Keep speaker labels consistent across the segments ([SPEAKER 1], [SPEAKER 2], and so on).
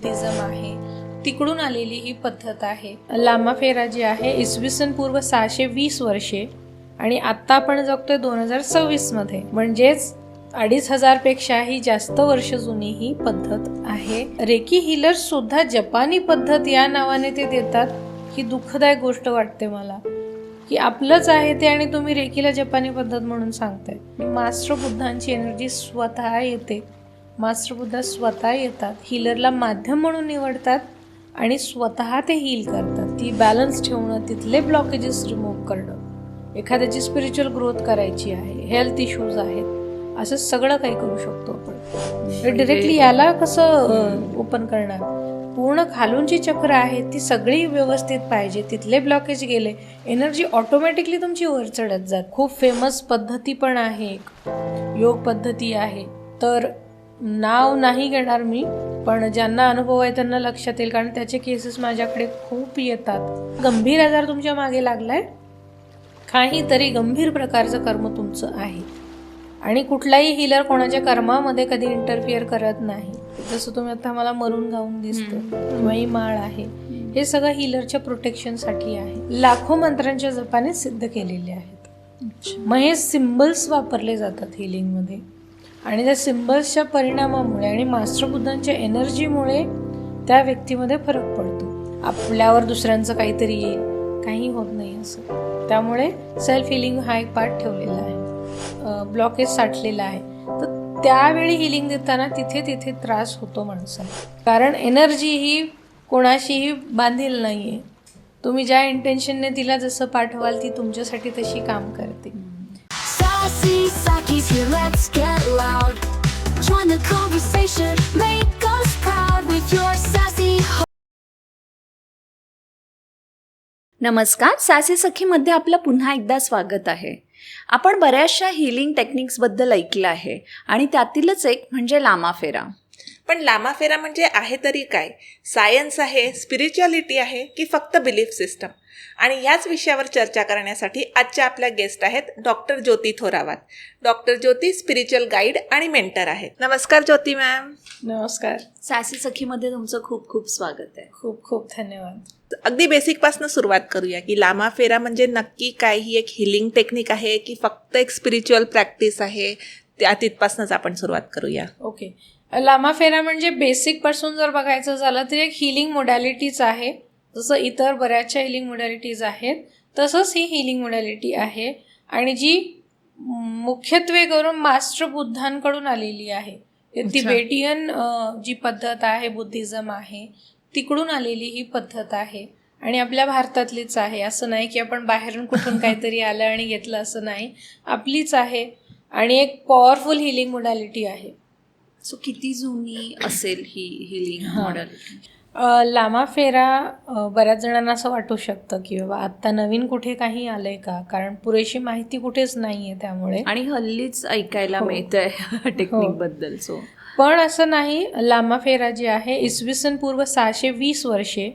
[SPEAKER 1] Buddhism आहे, तिकडून आलेली ही पद्धत आहे. लामा फेरा जी आहे इसवी सन पूर्व 620 वर्षे आणि आत्ता आपण जगतोय 2026 मध्ये, म्हणजेच 2500 पेक्षाही जास्त वर्ष जुनी ही पद्धत आहे. रेकी हिलर सुद्धा जपानी पद्धत या नावाने ते देतात. ही दुःखदायक गोष्ट वाटते मला की आपलंच आहे ते आणि तुम्ही रेकीला जपानी पद्धत म्हणून सांगताय. मास्टर बुद्धांची एनर्जी स्वतः येते, मास्टर बुद्धा स्वतः येतात, हिलरला माध्यम म्हणून निवडतात आणि स्वतः ते हील करतात. ती बॅलन्स ठेवणं, तिथले ब्लॉकेजेस रिमूव्ह करणं, एखाद्याची स्पिरिच्युअल ग्रोथ करायची आहे, हेल्थ इश्यूज आहेत, असं सगळं काही करू शकतो आपण. डिरेक्टली याला कसं ओपन करणार? पूर्ण खालून जी चक्र आहेत ती सगळी व्यवस्थित पाहिजे, तिथले ब्लॉकेज गेले, एनर्जी ऑटोमॅटिकली तुमची वर चढत जात. खूप फेमस पद्धती पण आहे, योग पद्धती आहे, तर नाव नाही घेणार मी, पण ज्यांना अनुभव आहे त्यांना लक्षात येईल, कारण त्याचे केसेस माझ्याकडे खूप येतात. गंभीर आजार तुमच्या मागे लागलाय, काहीतरी गंभीर प्रकारचं कर्म तुमचं आहे आणि कुठलाही हिलर कोणाच्या कर्मामध्ये कधी इंटरफिअर करत नाही. जसं तुम्ही आता मला मरून गाऊन दिसतो किंवा ही माळ आहे, हे सगळं हिलरच्या प्रोटेक्शनसाठी आहे. लाखो मंत्रांच्या जपाने सिद्ध केलेले आहेत. मग हे सिम्बल्स वापरले जातात हिलिंगमध्ये आणि त्या सिम्बल्सच्या परिणामामुळे आणि मास्टर बुद्धांच्या एनर्जीमुळे त्या व्यक्तीमध्ये फरक पडतो. आपल्यावर दुसऱ्यांचं काहीतरी येईल, काही होत नाही असं. त्यामुळे सेल्फ हिलिंग हा एक पार्ट ठेवलेला आहे. ब्लॉकेज साठलेला आहे, तर त्यावेळी हिलिंग देताना तिथे त्रास होतो माणसाला, कारण एनर्जी ही कोणाशीही बांधील नाहीये. तुम्ही ज्या इंटेन्शनने तिला जसं पाठवाल ती तुमच्यासाठी तशी काम करते.
[SPEAKER 2] नमस्कार, सासी सखीमध्ये आपलं पुन्हा एकदा स्वागत आहे. आपण बऱ्याचशा हिलिंग टेक्निक्सबद्दल ऐकलं आहे आणि त्यातीलच एक म्हणजे लामा फेरा.
[SPEAKER 3] पण लामा फेरा म्हणजे आहे तरी काय? सायन्स आहे, स्पिरिच्युअलिटी आहे की फक्त बिलीफ सिस्टम? आणि याच विषयावर चर्चा करण्यासाठी आजच्या आपल्या गेस्ट आहेत डॉक्टर ज्योती थोरावात. डॉक्टर ज्योती स्पिरिच्युअल गाईड आणि मेंटर आहेत. नमस्कार ज्योती मॅम.
[SPEAKER 1] नमस्कार.
[SPEAKER 2] सासी सखीमध्ये तुमचं खूप खूप स्वागत आहे.
[SPEAKER 1] खूप खूप धन्यवाद.
[SPEAKER 3] अगदी बेसिकपासून सुरुवात करूया की लामा फेरा म्हणजे नक्की काय? ही एक हिलिंग टेक्निक आहे की फक्त एक स्पिरिच्युअल प्रॅक्टिस आहे? त्या तिथपासूनच आपण सुरुवात करूया.
[SPEAKER 1] ओके. लामा फेरा म्हणजे बेसिक पासून जर बघायचं झालं तर एक हिलिंग मोडॅलिटीच आहे. जसं इतर बऱ्याचशा हिलिंग मोडॅलिटीज आहेत तसंच ही हिलिंग मोडॅलिटी आहे आणि जी मुख्यत्वे करून मास्टर बुद्धांकडून आलेली आहे. तिबेटियन जी पद्धत आहे, बुद्धिझम आहे, तिकडून आलेली ही पद्धत आहे आणि आपल्या भारतातलीच आहे. असं नाही की आपण बाहेरून कुठून काहीतरी आलं आणि घेतलं, असं नाही, आपलीच आहे आणि एक पॉवरफुल हिलिंग मोडॅलिटी आहे.
[SPEAKER 2] सो किती जुनी असेल ही हिलिंग मॉडॅलिटी?
[SPEAKER 1] लामा फेरा बऱ्याच जणांना असं वाटू शकतं की बाबा आत्ता नवीन कुठे काही आलंय का, कारण पुरेशी माहिती कुठेच नाही आहे त्यामुळे,
[SPEAKER 2] आणि हल्लीच ऐकायला मिळतंय टेक्निक बद्दल. सो
[SPEAKER 1] पण असं नाही. लामा फेरा जी आहे इसवी सन पूर्व 620 वर्षे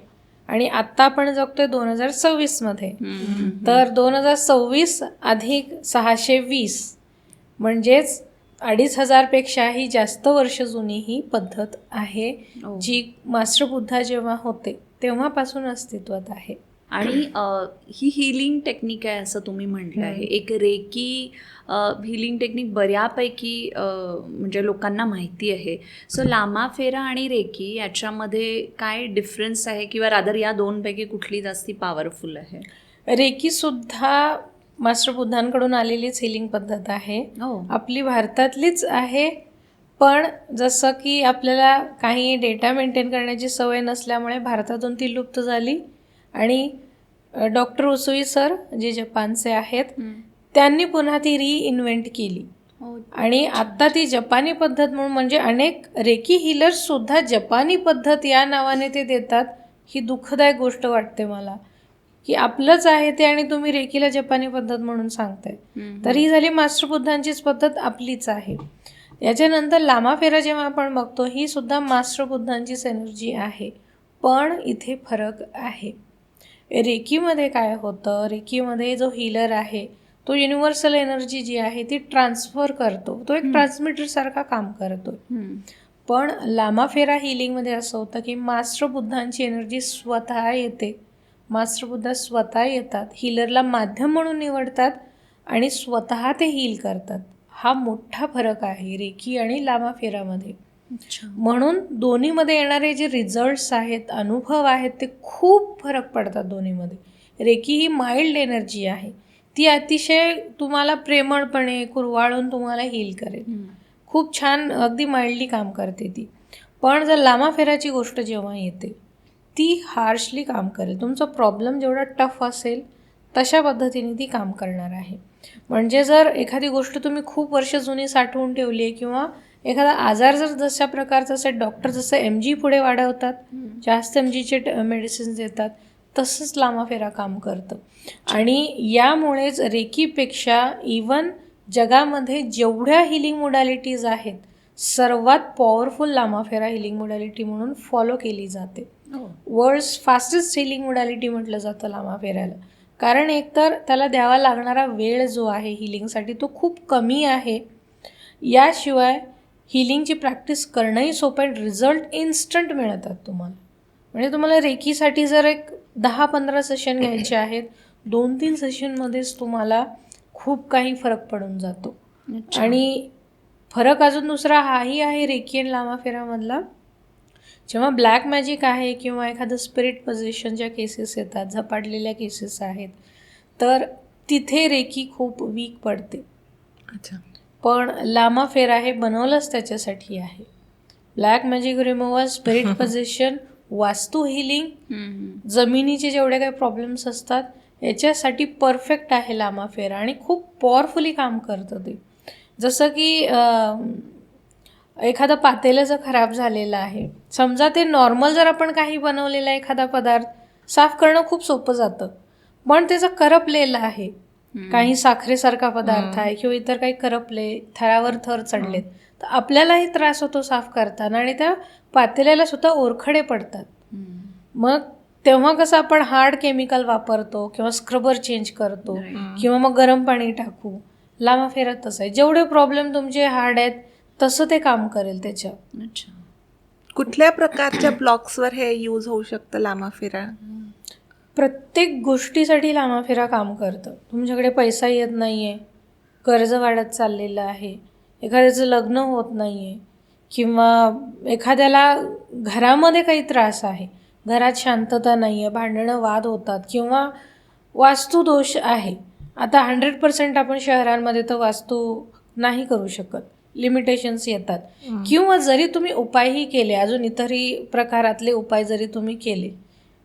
[SPEAKER 1] आणि आत्ता आपण जगतोय 2026 मध्ये, तर 2026 अधिक 620 म्हणजेच 2500 पेक्षाही जास्त वर्ष जुनी ही पद्धत आहे, जी मास्टर बुद्धा जेव्हा होते तेव्हापासून अस्तित्वात आहे.
[SPEAKER 2] आणि ही हिलिंग टेक्निक आहे असं तुम्ही म्हटलं आहे. एक रेकी हिलिंग टेक्निक बऱ्यापैकी म्हणजे लोकांना माहिती आहे. सो लामा फेरा आणि रेकी याच्यामध्ये काय डिफरन्स आहे, किंवा रादर या दोनपैकी कुठली जास्ती पॉवरफुल आहे?
[SPEAKER 1] रेकी सुद्धा मास्टर बुद्धांकडून आलेलीच हिलिंग पद्धत आहे, आपली भारतातलीच आहे. पण जसं की आपल्याला काही डेटा मेंटेन करण्याची सवय नसल्यामुळे भारतातून ती लुप्त झाली आणि डॉक्टर उसुई सर जे जपानचे आहेत त्यांनी पुन्हा ती रिइन्व्हेंट केली आणि आत्ता ती जपानी पद्धत म्हणून, म्हणजे अनेक रेकी हिलर्स सुद्धा जपानी पद्धत या नावाने ते देतात. ही दुःखदायक गोष्ट वाटते मला की आपलंच आहे ते आणि तुम्ही रेकीला जपानी पद्धत म्हणून सांगताय. तर ही झाली मास्टर बुद्धांचीच पद्धत, आपलीच आहे. याच्यानंतर लामा फेरा जेव्हा आपण बघतो, ही सुद्धा मास्टर बुद्धांचीच एनर्जी आहे, पण इथे फरक आहे. रेकीमध्ये काय होतं, रेकीमध्ये जो हिलर आहे तो युनिव्हर्सल एनर्जी जी आहे ती ट्रान्सफर करतो, तो एक ट्रान्समीटर सारखा काम करतो. पण लामाफेरा हिलिंगमध्ये असं होतं की मास्टर बुद्धांची एनर्जी स्वतः येते, मास्टर बुद्धा स्वतः येतात, हिलरला माध्यम म्हणून निवडतात आणि स्वतः ते हील करतात. हा मोठा फरक आहे रेकी आणि लामाफेरामध्ये. म्हणून दोन्हीमध्ये येणारे जे रिझल्ट्स आहेत, अनुभव आहेत, ते खूप फरक पडतात दोन्हीमध्ये. रेकी ही माइल्ड एनर्जी आहे, ती अतिशय तुम्हाला प्रेमळपणे कुरवाळून तुम्हाला हील करेल. खूप छान अगदी माइल्डली काम करते ती. पण जर लामाफेराची गोष्ट जेव्हा येते ती हार्शली काम करेल. तुमचा प्रॉब्लेम जेवढा टफ असेल तशा पद्धतीने ती काम करणार आहे. म्हणजे जर एखादी गोष्ट तुम्ही खूप वर्ष जुनी साठवून ठेवली आहे किंवा एखादा आजार जर जशा प्रकारचा असेल, डॉक्टर जसं MG पुढे वाढवतात, जास्त MGचे मेडिसिन्स देतात, तसंच लामाफेरा काम करतं. आणि यामुळेच रेकीपेक्षा इवन जगामध्ये जेवढ्या हिलिंग मोडॅलिटीज आहेत सर्वात पॉवरफुल लामाफेरा हिलिंग मोडॅलिटी म्हणून फॉलो केली जाते. वर्ल्ड्स फास्टेस्ट हिलिंग मोडॅलिटी म्हटलं जातं लामाफेऱ्याला. कारण एकतर त्याला द्यावा लागणारा वेळ जो आहे हिलिंगसाठी तो खूप कमी आहे. याशिवाय हिलिंगची प्रॅक्टिस करणंही सोपं आहे. रिझल्ट इन्स्टंट मिळतात तुम्हाला. म्हणजे तुम्हाला रेकीसाठी जर एक 10-15 सेशन घ्यायचे आहेत, 2-3 सेशनमध्येच तुम्हाला खूप काही फरक पडून जातो. आणि फरक अजून दुसरा हाही आहे रेकी आणि लामाफेरामधला. जेव्हा ब्लॅक मॅजिक आहे किंवा एखादं स्पिरिट पोझिशनच्या केसेस येतात, झपाटलेल्या केसेस आहेत, तर तिथे रेकी खूप वीक पडते. पण लामाफेरा हे बनवलंच त्याच्यासाठी आहे. Black magic removal, spirit position, वास्तू हिलिंग, जमिनीचे जेवढे काही प्रॉब्लेम्स असतात याच्यासाठी परफेक्ट आहे लामाफेरा आणि खूप पॉवरफुली काम करतं ते. जसं की एखादं पातेलं जर खराब झालेलं आहे, समजा ते नॉर्मल जर आपण काही बनवलेला एखादा पदार्थ साफ करणं खूप सोपं जातं, पण त्याचं करपलेलं आहे, काही साखरेसारखा पदार्थ आहे किंवा इतर काही करपले, थरावर थर चढलेत, तर आपल्यालाही त्रास होतो साफ करताना आणि त्या पातेल्याला सुद्धा ओरखडे पडतात. मग तेव्हा कसं आपण हार्ड केमिकल वापरतो किंवा स्क्रबर चेंज करतो किंवा मग गरम पाणी टाकू. लामाफेरा तसं आहे, जेवढे प्रॉब्लेम तुमचे हार्ड आहेत तसं ते काम करेल त्याच्या.
[SPEAKER 3] कुठल्या प्रकारच्या ब्लॉक्सवर हे यूज होऊ शकतं लामाफेरा?
[SPEAKER 1] प्रत्येक गोष्टीसाठी लामाफेरा काम करतं. तुमच्याकडे पैसा येत नाही आहे, कर्ज वाढत चाललेलं आहे, एखाद्याचं लग्न होत नाही आहे किंवा एखाद्याला घरामध्ये काही त्रास आहे, घरात शांतता नाही आहे, भांडणं वाद होतात किंवा वास्तुदोष आहे. आता 100% आपण शहरांमध्ये तर वास्तू नाही करू शकत, लिमिटेशन्स येतात. किंवा जरी तुम्ही उपायही केले, अजून इतरही प्रकारातले उपाय जरी तुम्ही केले,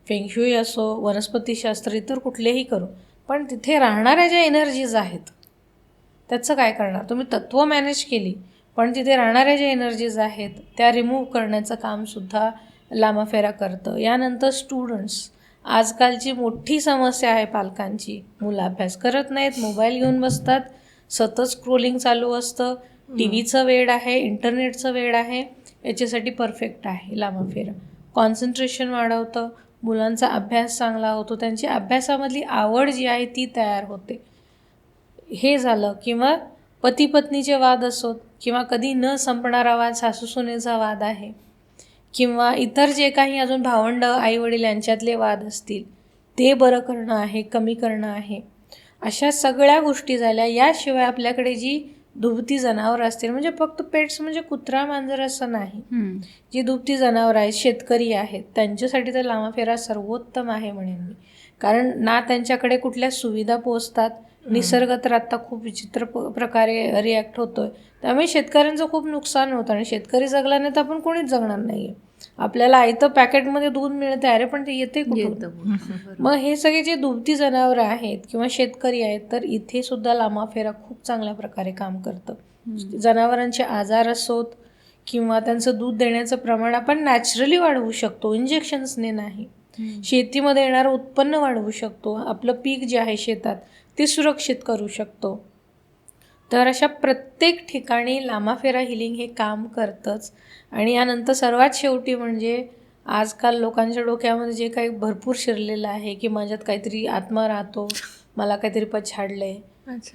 [SPEAKER 1] फेंगशुई असो, वनस्पतीशास्त्र, इतर कुठलेही करू, पण तिथे राहणाऱ्या ज्या एनर्जीज आहेत त्याचं काय करणार? तुम्ही तत्त्व मॅनेज केली, पण तिथे राहणाऱ्या ज्या एनर्जीज आहेत त्या रिमूव्ह करण्याचं कामसुद्धा लामाफेरा करतं. यानंतर स्टुडंट्स, आजकालची मोठी समस्या आहे पालकांची, मुलं अभ्यास करत नाहीत, मोबाईल घेऊन बसतात, सतत स्क्रोलिंग चालू असतं, TV चं वेड आहे, इंटरनेटचं वेड आहे, याच्यासाठी परफेक्ट आहे लामाफेरा. कॉन्सन्ट्रेशन वाढवतं, मुलांचा अभ्यास चांगला होतो, त्यांची अभ्यासामधली आवड जी आहे ती तयार होते. हे झालं. किंवा पती पत्नीचे वाद असोत किंवा कधी न संपणारा वाद, सासू सुनेचा वाद आहे किंवा इतर जे काही अजून भावंड आईवडील यांच्यातले वाद असतील, ते बरं करणं आहे, कमी करणं आहे. अशा सगळ्या गोष्टी झाल्या. याशिवाय आपल्याकडे जी दुभती जनावरं असतील, म्हणजे फक्त पेट्स म्हणजे कुत्रा मांजर असं नाही, जी दुभती जनावरं आहेत, शेतकरी आहेत, त्यांच्यासाठी तर लामाफेरा सर्वोत्तम आहे म्हणेन मी. कारण ना त्यांच्याकडे कुठल्या सुविधा पोचतात, निसर्ग तर आत्ता खूप विचित्र प्रकारे रिॲक्ट होतोय, त्यामुळे शेतकऱ्यांचं खूप नुकसान होतं आणि शेतकरी जगला नाही तर आपण कोणीच जगणार नाही आहे. आपल्याला आयतं पॅकेटमध्ये दूध मिळते, अरे पण ते येते कुठून? मग हे सगळे जे दुभती जनावरं आहेत किंवा शेतकरी आहेत, तर इथे सुद्धा लामाफेरा खूप चांगल्या प्रकारे काम करतं. जनावरांचे आजार असोत किंवा त्यांचं दूध देण्याचं प्रमाण आपण नॅचरली वाढवू शकतो, इंजेक्शन्सने नाही. शेतीमध्ये येणारं उत्पन्न वाढवू शकतो, आपलं पीक जे आहे शेतात ते सुरक्षित करू शकतो. तर अशा प्रत्येक ठिकाणी लामाफेरा हिलिंग हे काम करतंच. आणि यानंतर सर्वात शेवटी म्हणजे आजकाल लोकांच्या डोक्यामध्ये जे काही भरपूर शिरलेलं आहे की माझ्यात काहीतरी आत्मा राहतो, मला काहीतरी पछाडलंय,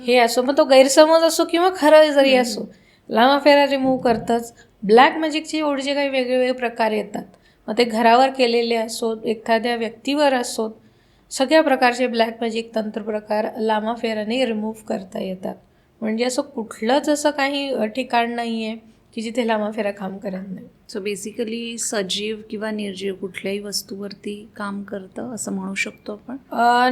[SPEAKER 1] हे असो, मग तो गैरसमज असो किंवा खरं जरी असो, लामाफेरा रिमूव्ह करतंच. ब्लॅक मॅजिकचे एवढे जे काही वेगवेगळे प्रकार येतात, मग ते घरावर केलेले असोत, एखाद्या व्यक्तीवर असोत, सगळ्या प्रकारचे ब्लॅक मॅजिक तंत्रप्रकार लामाफेराने रिमूव्ह करता येतात. म्हणजे असं कुठलंच असं काही ठिकाण नाही आहे की जिथे लामाफेरा काम करत नाही.
[SPEAKER 2] सो बेसिकली सजीव किंवा निर्जीव कुठल्याही वस्तूवरती काम करतं असं म्हणू शकतो आपण.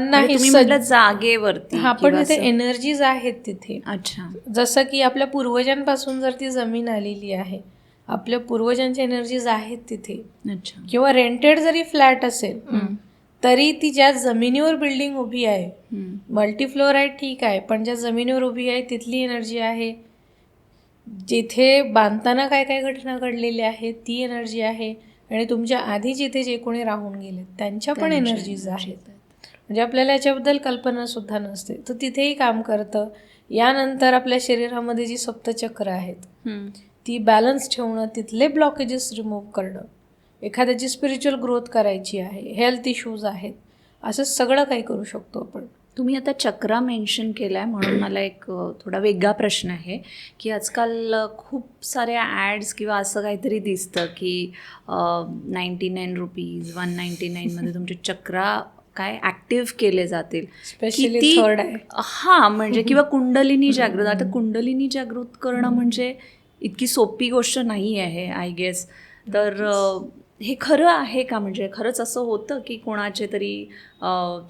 [SPEAKER 1] नाही,
[SPEAKER 2] तुम्ही म्हटलं जागेवरती.
[SPEAKER 1] हा, पण तिथे एनर्जीज आहेत तिथे.
[SPEAKER 2] अच्छा.
[SPEAKER 1] जसं की आपल्या पूर्वजांपासून जर ती जमीन आलेली आहे, आपल्या पूर्वजांच्या एनर्जीज आहेत तिथे.
[SPEAKER 2] अच्छा.
[SPEAKER 1] किंवा रेंटेड जरी फ्लॅट असेल तरी ती ज्या जमिनीवर बिल्डिंग उभी आहे, मल्टीफ्लोअर आहे ठीक आहे, पण ज्या जमिनीवर उभी आहे तिथली एनर्जी आहे. जिथे बांधताना काय काय घटना घडलेल्या आहेत ती एनर्जी आहे. आणि तुमच्या आधी जिथे जे कोणी राहून गेले त्यांच्या पण एनर्जीज आहेत. म्हणजे आपल्याला याच्याबद्दल कल्पनासुद्धा नसते, तर तिथेही काम करतं. यानंतर आपल्या शरीरामध्ये जी सप्तचक्र आहेत ती बॅलन्स ठेवणं, तिथले ब्लॉकेजेस रिमूव्ह करणं, एखाद्याची स्पिरिच्युअल ग्रोथ करायची आहे, हेल्थ इश्यूज आहेत, असं सगळं काही करू शकतो आपण.
[SPEAKER 2] तुम्ही आता चक्रा मेन्शन केला आहे म्हणून मला एक थोडा वेगळा प्रश्न आहे की आजकाल खूप साऱ्या ॲड्स किंवा असं काहीतरी दिसतं की 99 रुपीज 199मध्ये तुमचे चक्रा काय ॲक्टिव्ह केले जातील.
[SPEAKER 1] स्पेशली थर्ड आहे.
[SPEAKER 2] हां, म्हणजे किंवा कुंडलिनी जागृत. आता कुंडलिनी जागृत करणं म्हणजे इतकी सोपी गोष्ट नाही आहे आय गेस. तर हे खरं आहे का? म्हणजे खरंच असं होतं की कोणाचे तरी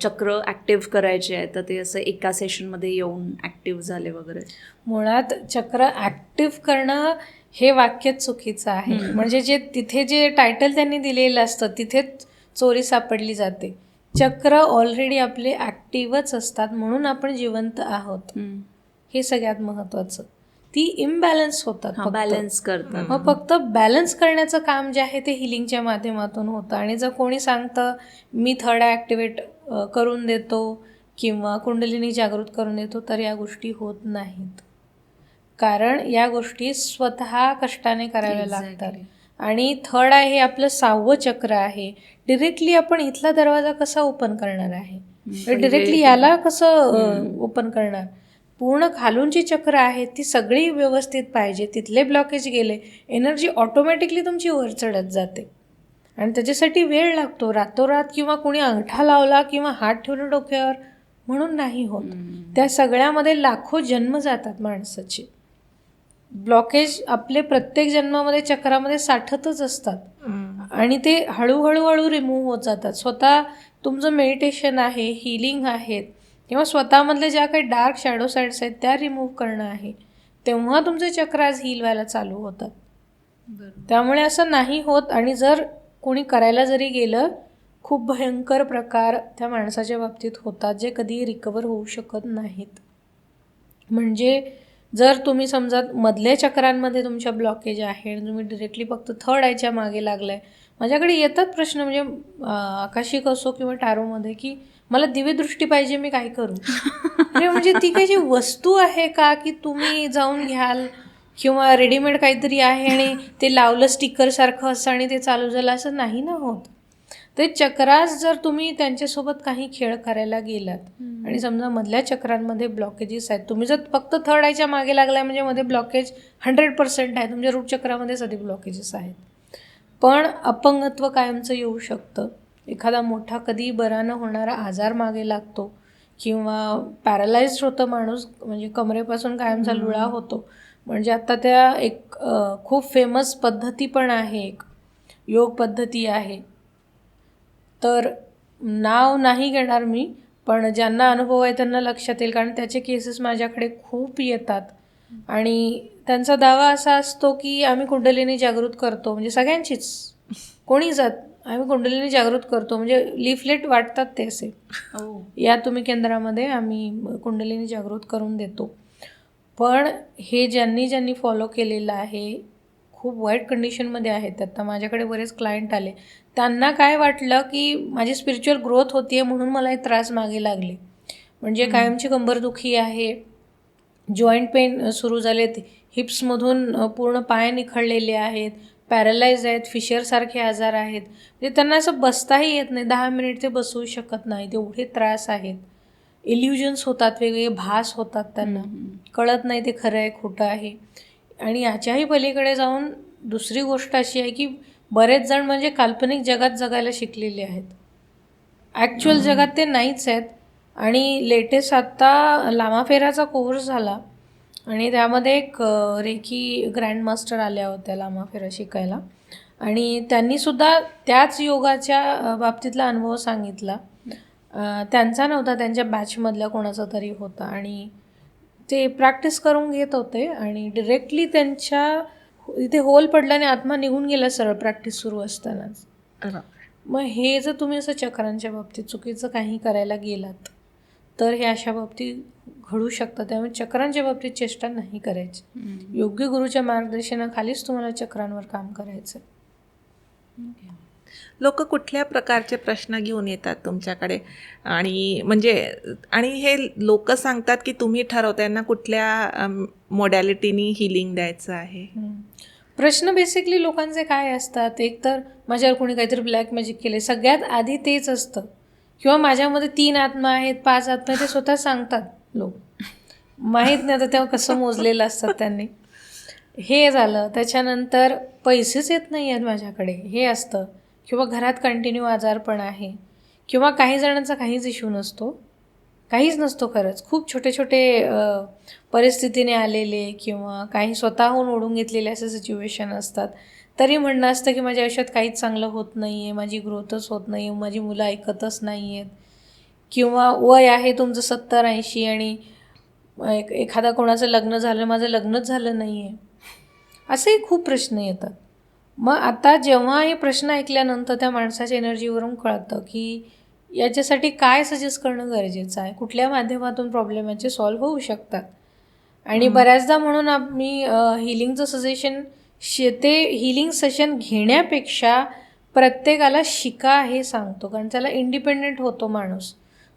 [SPEAKER 2] चक्र ॲक्टिव्ह करायचे आहे तर ते असं एका सेशनमध्ये येऊन ॲक्टिव्ह झाले वगैरे?
[SPEAKER 1] मुळात चक्र ॲक्टिव्ह करणं हे वाक्य चुकीचं आहे. म्हणजे जे तिथे जे टायटल त्यांनी दिलेलं असतं तिथेच चोरी सापडली जाते. चक्र ऑलरेडी आपले ॲक्टिव्हच असतात म्हणून आपण जिवंत आहोत, हे सगळ्यात महत्त्वाचं. ती इम्बॅलन्स होतात,
[SPEAKER 2] बॅलन्स करतात.
[SPEAKER 1] मग फक्त बॅलन्स करण्याचं काम जे आहे ते हिलिंगच्या माध्यमातून होतं. आणि जर कोणी सांगतं मी थर्ड ॲक्टिवेट करून देतो किंवा कुंडलिनी जागृत करून देतो, तर या गोष्टी होत नाहीत. कारण या गोष्टी स्वतः कष्टाने कराव्या लागतात. आणि थर्ड आहे हे आपलं 6वं चक्र आहे. डिरेक्टली आपण इथला दरवाजा कसा ओपन करणार आहे, डिरेक्टली याला कसं ओपन करणार? पूर्ण खालून जी चक्र आहेत ती सगळी व्यवस्थित पाहिजे. तिथले ब्लॉकेज गेले, एनर्जी ऑटोमॅटिकली तुमची वर चढत जाते. आणि त्याच्यासाठी वेळ लागतो. रातोरात किंवा कोणी अंगठा लावला किंवा हात ठेवला डोक्यावर म्हणून नाही होत. त्या सगळ्यामध्ये लाखो जन्म जातात माणसाचे. ब्लॉकेज आपले प्रत्येक जन्मामध्ये चक्रामध्ये साठतच असतात आणि ते हळूहळू रिमूव्ह होत जातात. स्वतः तुमचं मेडिटेशन आहे, हिलिंग आहेत किंवा स्वतःमधले ज्या काही डार्क शॅडो साईड्स आहेत त्या रिमूव्ह करणं आहे, तेव्हा तुमचे चक्राज हील व्हायला चालू होतात. त्यामुळे असं नाही होत. आणि जर कोणी करायला जरी गेलं, खूप भयंकर प्रकार त्या माणसाच्या बाबतीत होतात जे कधी रिकवर होऊ शकत नाहीत. म्हणजे जर तुम्ही समजा मधल्या चक्रांमध्ये तुमच्या ब्लॉकेज आहे आणि तुम्ही डिरेक्टली फक्त थर्ड आयच्या मागे लागलाय, माझ्याकडे येतात प्रश्न म्हणजे आकाशिक असो किंवा टॅरोमध्ये की मला दिव्यदृष्टी पाहिजे, मी काय करू? म्हणजे ती काही वस्तू आहे का की तुम्ही जाऊन घ्याल किंवा रेडीमेड काहीतरी आहे आणि ते लावलं स्टिकरसारखं असं आणि ते चालू झालं, असं नाही ना होत. ते चक्रास जर तुम्ही त्यांच्यासोबत काही खेळ करायला गेलात आणि समजा मधल्या चक्रांमध्ये ब्लॉकेजेस आहेत, तुम्ही जर फक्त थर्ड आयच्या मागे लागलाय म्हणजे मध्ये ब्लॉकेज 100% आहे, तुमच्या रूट चक्रामध्ये सध्या ब्लॉकेजेस आहेत. पण अपंगत्व कायमचं येऊ शकतं. एखादा मोठा कधी बरा न होणारा आजार मागे लागतो किंवा पॅरालाइज्ड होतं माणूस, म्हणजे कमरेपासून कायमचा लुळा होतो. म्हणजे आता त्या एक खूप फेमस पद्धती पण आहे, एक योग पद्धती आहे. तर नाव नाही घेणार मी, पण ज्यांना अनुभव आहे त्यांना लक्षात येईल, कारण त्याचे केसेस माझ्याकडे खूप येतात. आणि त्यांचा दावा असा असतो की आम्ही कुंडलिनी जागृत करतो, म्हणजे सगळ्यांचीच, कोणी जात आम्ही कुंडलिनी जागृत करतो, म्हणजे लिफलेट वाटतात ते असे, या तुम्ही केंद्रामध्ये आम्ही कुंडलिनी जागृत करून देतो. पण हे ज्यांनी फॉलो केलेलं आहे खूप वाईट कंडिशनमध्ये आहेत. आता माझ्याकडे बरेच क्लायंट आले, त्यांना काय वाटलं की माझी स्पिरिच्युअल ग्रोथ होती आहे म्हणून मला हे त्रास मागे लागले. म्हणजे कायमची कंबरदुखी आहे, जॉईंट पेन सुरू झालेत, हिप्समधून पूर्ण पाय निखळलेले आहेत, पॅरालाइज आहेत, फिशरसारखे आजार आहेत. म्हणजे त्यांना असं बसताही येत नाही, 10 मिनिट ते बसवू शकत नाही, एवढे त्रास आहेत. इल्युजन्स होतात, वेगवेगळे भास होतात, त्यांना कळत नाही ते खरं आहे खोटं आहे. आणि याच्याही पलीकडे जाऊन दुसरी गोष्ट अशी आहे की बरेच जण म्हणजे काल्पनिक जगात जगायला शिकलेले आहेत, ॲक्च्युअल जगात ते नाहीच आहेत. आणि लेटेस्ट आत्ता लामाफेराचा कोर्स झाला आणि त्यामध्ये एक रेकी ग्रँडमास्टर आल्या होत्या लामाफेरा शिकायला, आणि त्यांनीसुद्धा त्याच योगाच्या बाबतीतला अनुभव सांगितला. त्यांचा नव्हता, त्यांच्या बॅचमधल्या कोणाचा तरी होता, आणि ते प्रॅक्टिस करून घेत होते आणि डिरेक्टली त्यांच्या इथे होल पडला आणि आत्मा निघून गेला सरळ प्रॅक्टिस सुरू असतानाच. मग हे जर तुम्ही असं चक्रांच्या बाबतीत चुकीचं काही करायला गेलात तर हे अशा बाबतीत घडू शकतं. त्यामुळे चक्रांच्या बाबतीत चेष्टा नाही करायची. योग्य गुरुच्या मार्गदर्शनाखालीच तुम्हाला चक्रांवर काम करायचं.
[SPEAKER 3] लोक कुठल्या प्रकारचे प्रश्न घेऊन येतात तुमच्याकडे, आणि म्हणजे आणि हे लोक सांगतात की तुम्ही ठरवता यांना कुठल्या मोडॅलिटीनी हिलिंग द्यायचं आहे?
[SPEAKER 1] प्रश्न बेसिकली लोकांचे काय असतात, एक तर माझ्यावर कोणी काहीतरी ब्लॅक मॅजिक केले, सगळ्यात आधी तेच असतं. किंवा माझ्यामध्ये 3 आत्मा आहेत, 5 आत्मा आहेत, ते स्वतः सांगतात लोक. माहीत नाही आता तेव्हा कसं मोजलेलं असतात त्यांनी. हे झालं. त्याच्यानंतर पैसेच येत नाही आहेत माझ्याकडे, हे असतं. किंवा घरात कंटिन्यू आजारपण आहे, किंवा काही जणांचा काहीच इश्यू नसतो, काहीच नसतो खरंच. खूप छोटे छोटे परिस्थितीने आलेले किंवा काही स्वतःहून ओढून घेतलेले असे सिच्युएशन असतात. तरी म्हणणं असतं की माझ्या आयुष्यात काहीच चांगलं होत नाही आहे, माझी ग्रोथच होत नाही आहे, माझी मुलं ऐकतच नाही आहेत, किंवा वय आहे तुमचं 70-80 आणि एखादा कोणाचं लग्न झालं, माझं लग्नच झालं नाही आहे, असेही खूप प्रश्न येतात. मग आता जेव्हा हे प्रश्न ऐकल्यानंतर त्या माणसाच्या एनर्जीवरून कळतं की याच्यासाठी काय सजेस्ट करणं गरजेचं आहे, कुठल्या माध्यमातून प्रॉब्लेम याचे सॉल्व्ह होऊ शकतात. आणि बऱ्याचदा म्हणून आम्ही हिलिंगचं सजेशन ते हिलिंग सेशन घेण्यापेक्षा प्रत्येकाला शिका हे सांगतो, कारण त्याला इंडिपेंडेंट होतो माणूस.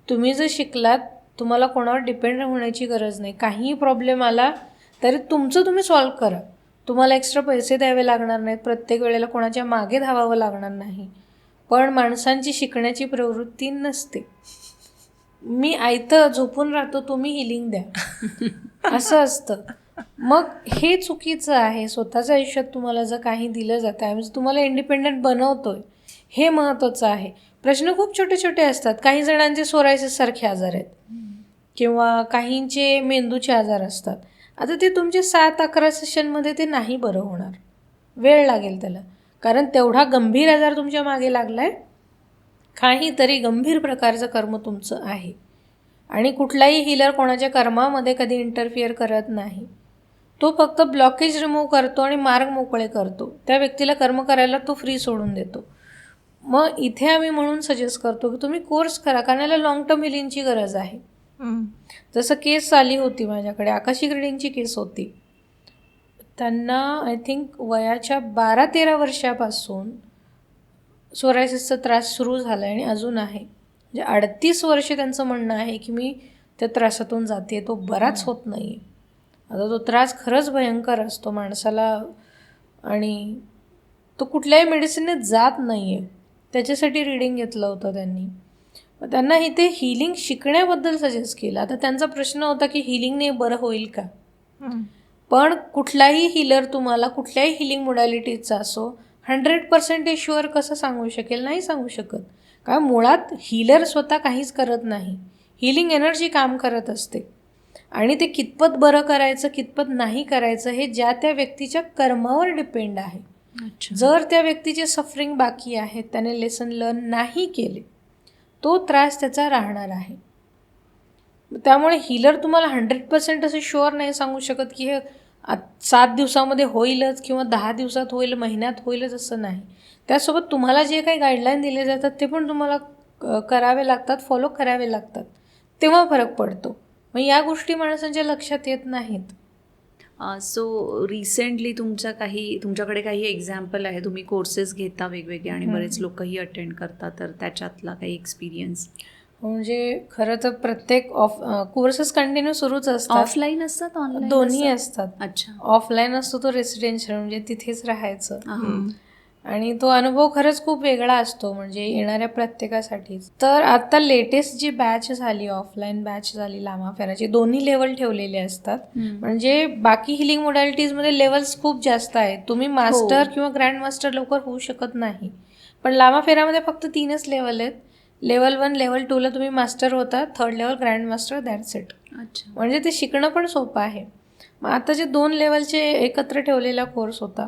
[SPEAKER 1] तुम्ही जर शिकलात, तुम्हाला कोणावर डिपेंड होण्याची गरज नाही. काहीही प्रॉब्लेम आला तरी तुमचं तुम्ही सॉल्व्ह करा. तुम्हाला एक्स्ट्रा पैसे द्यावे लागणार नाहीत, प्रत्येक वेळेला कोणाच्या मागे धावावं लागणार नाही. पण माणसांची शिकण्याची प्रवृत्ती नसते. मी आयतं झोपून राहतो, तुम्ही हिलिंग द्या, असं असतं. मग हे चुकीचं आहे. स्वतःच्या आयुष्यात तुम्हाला जर काही दिलं जातं आहे, म्हणजे तुम्हाला इंडिपेंडंट बनवतोय, हे महत्त्वाचं आहे. प्रश्न खूप छोटे छोटे असतात. काही जणांचे सोरायसिस सारखे आजार आहेत, किंवा काहींचे मेंदूचे आजार असतात. आता ते तुमचे 7-11 सेशनमध्ये ते नाही बरं होणार, वेळ लागेल त्याला, कारण तेवढा गंभीर आजार तुमच्या मागे लागला आहे, काहीतरी गंभीर प्रकारचं कर्म तुमचं आहे. आणि कुठलाही हिलर कोणाच्या कर्मामध्ये कधी इंटरफिअर करत नाही. तो फक्त ब्लॉकेज रिमूव्ह करतो आणि मार्ग मोकळे करतो. त्या व्यक्तीला कर्म करायला तो फ्री सोडून देतो. मग इथे आम्ही म्हणून सजेस्ट करतो की तुम्ही कोर्स करा, कारण याला लॉंग टर्म हिलिंगची गरज आहे. जसं केस आली होती माझ्याकडे, आकाशिक रिडिंगची केस होती. त्यांना आय थिंक वयाच्या 12-13 वर्षापासून सोरायसिसचा त्रास सुरू झाला आहे आणि अजून आहे. म्हणजे 38 वर्षे त्यांचं म्हणणं आहे की मी त्या त्रासातून जाते, तो बराच होत नाही आहे. आता तो त्रास खरंच भयंकर असतो माणसाला, आणि तो कुठल्याही मेडिसिनने जात नाही आहे. त्याच्यासाठी रिडिंग घेतलं होतं त्यांनी. मग त्यांना इथे हिलिंग शिकण्याबद्दल सजेस्ट केलं. आता त्यांचा प्रश्न होता की हिलिंगने बरं होईल का. पण कुठलाही हिलर तुम्हाला कुठल्याही हिलिंग मोडॅलिटीचा असो 100% शुअर कसं सांगू शकेल, नाही सांगू शकत. कारण मुळात हिलर स्वतः काहीच करत नाही, हिलिंग एनर्जी काम करत असते. आणि ते कितपत बरं करायचं कितपत नाही करायचं हे ज्या त्या व्यक्तीच्या कर्मावर डिपेंड आहे. जर त्या व्यक्तीचे सफरिंग बाकी आहेत, त्याने लेसन लर्न नाही केले, तो त्रास त्याचा राहणार आहे. त्यामुळे हिलर तुम्हाला 100% असं शुअर नाही सांगू शकत की हे 7 दिवसामध्ये होईलच किंवा 10 दिवसात होईल, महिन्यात होईलच, असं नाही. त्यासोबत तुम्हाला जे काही गाईडलाईन दिले जातात ते पण तुम्हाला करावे लागतात, फॉलो करावे लागतात, तेव्हा फरक पडतो. मग या गोष्टी माणसांच्या लक्षात येत नाहीत.
[SPEAKER 2] सो रिसेंटली तुमच्याकडे काही एक्झाम्पल आहे, तुम्ही कोर्सेस घेता वेगवेगळे आणि बरेच लोकही अटेंड करतात, तर त्याच्यातला काही एक्सपिरियन्स?
[SPEAKER 1] म्हणजे खरं तर प्रत्येक कोर्सेस कंटिन्यू सुरूच असतात.
[SPEAKER 2] ऑफलाईन असतात, ऑनलाईन?
[SPEAKER 1] दोन्ही असतात.
[SPEAKER 2] अच्छा.
[SPEAKER 1] ऑफलाईन असतो तो रेसिडेन्शियल, म्हणजे तिथेच राहायचं, आणि तो अनुभव खरंच खूप वेगळा असतो, म्हणजे येणाऱ्या प्रत्येकासाठीच. तर आता लेटेस्ट जी बॅच झाली, ऑफलाईन बॅच झाली लामा फेराची, दोन्ही लेवल ठेवलेले असतात. म्हणजे बाकी हिलिंग मोडॅलिटीजमध्ये लेवल्स खूप जास्त आहेत. तुम्ही मास्टर किंवा ग्रँड मास्टर लवकर होऊ शकत नाही, पण लामा फेरामध्ये फक्त 3च लेवल आहेत. लेवल 1, लेवल 2ला तुम्ही मास्टर होता, 3rd level grand master, that's it.
[SPEAKER 2] अच्छा.
[SPEAKER 1] म्हणजे ते शिकणं पण सोपं आहे. मग आता जे 2 लेवलचे एकत्र ठेवलेला कोर्स होता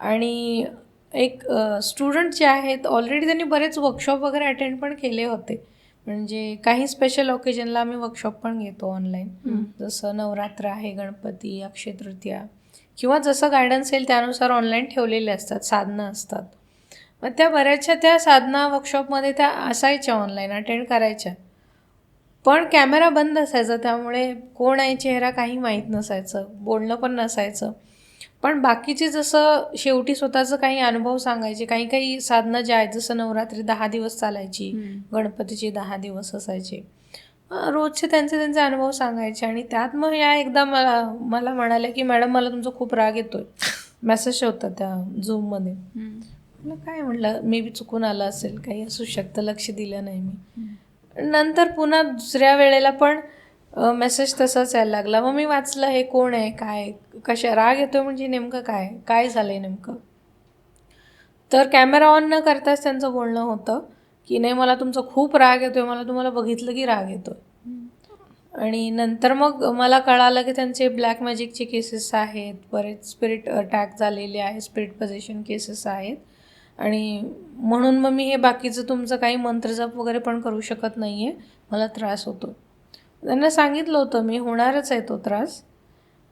[SPEAKER 1] आणि एक स्टुडंट जे आहेत ऑलरेडी त्यांनी बरेच वर्कशॉप वगैरे अटेंड पण केले होते. म्हणजे काही स्पेशल ओकेजनला आम्ही वर्कशॉप पण घेतो ऑनलाईन, जसं नवरात्र आहे, गणपती, अक्षय तृतीया, किंवा जसं गायडन्स येईल त्यानुसार ऑनलाईन ठेवलेले असतात, साधनं असतात. मग त्या बऱ्याचशा त्या साधना वर्कशॉपमध्ये त्या असायच्या, ऑनलाईन अटेंड करायच्या, पण कॅमेरा बंद असायचा, त्यामुळे कोण आहे चेहरा काही माहीत नसायचं, बोलणं पण नसायचं. पण बाकीचे जसं शेवटी स्वतःचं काही अनुभव सांगायचे. काही काही साधनं ज्या आहेत, जसं नवरात्री 10 दिवस चालायची, गणपतीची 10 दिवस असायचे, रोजचे त्यांचे अनुभव सांगायचे. आणि त्यात मग या एकदा मला म्हणाले की मॅडम मला तुमचा खूप राग येतोय. मेसेज होता त्या झूममध्ये. म्हटलं काय, म्हटलं मे बी चुकून आलं असेल, काही असू शकतं, लक्ष दिलं नाही मी. नंतर पुन्हा दुसऱ्या वेळेला पण मेसेज तसाच यायला लागला. मग मी वाचलं, हे कोण आहे, काय, कशा राग येतोय, म्हणजे नेमकं काय झालं आहे नेमकं. तर कॅमेरा ऑन न करताच त्यांचं बोलणं होतं की नाही मला तुमचा खूप राग येतोय, मला तुम्हाला बघितलं की राग येतोय. आणि नंतर मग मला कळालं की त्यांचे ब्लॅक मॅजिकचे केसेस आहेत, बरेच स्पिरिट अटॅक झालेले आहे, स्पिरिट पोझेशन केसेस आहेत. आणि म्हणून मग मी हे बाकीचं तुमचं काही मंत्रजप वगैरे पण करू शकत नाही आहे, मला त्रास होतो. त्यांना सांगितलं होतं मी, होणारच आहे तो त्रास,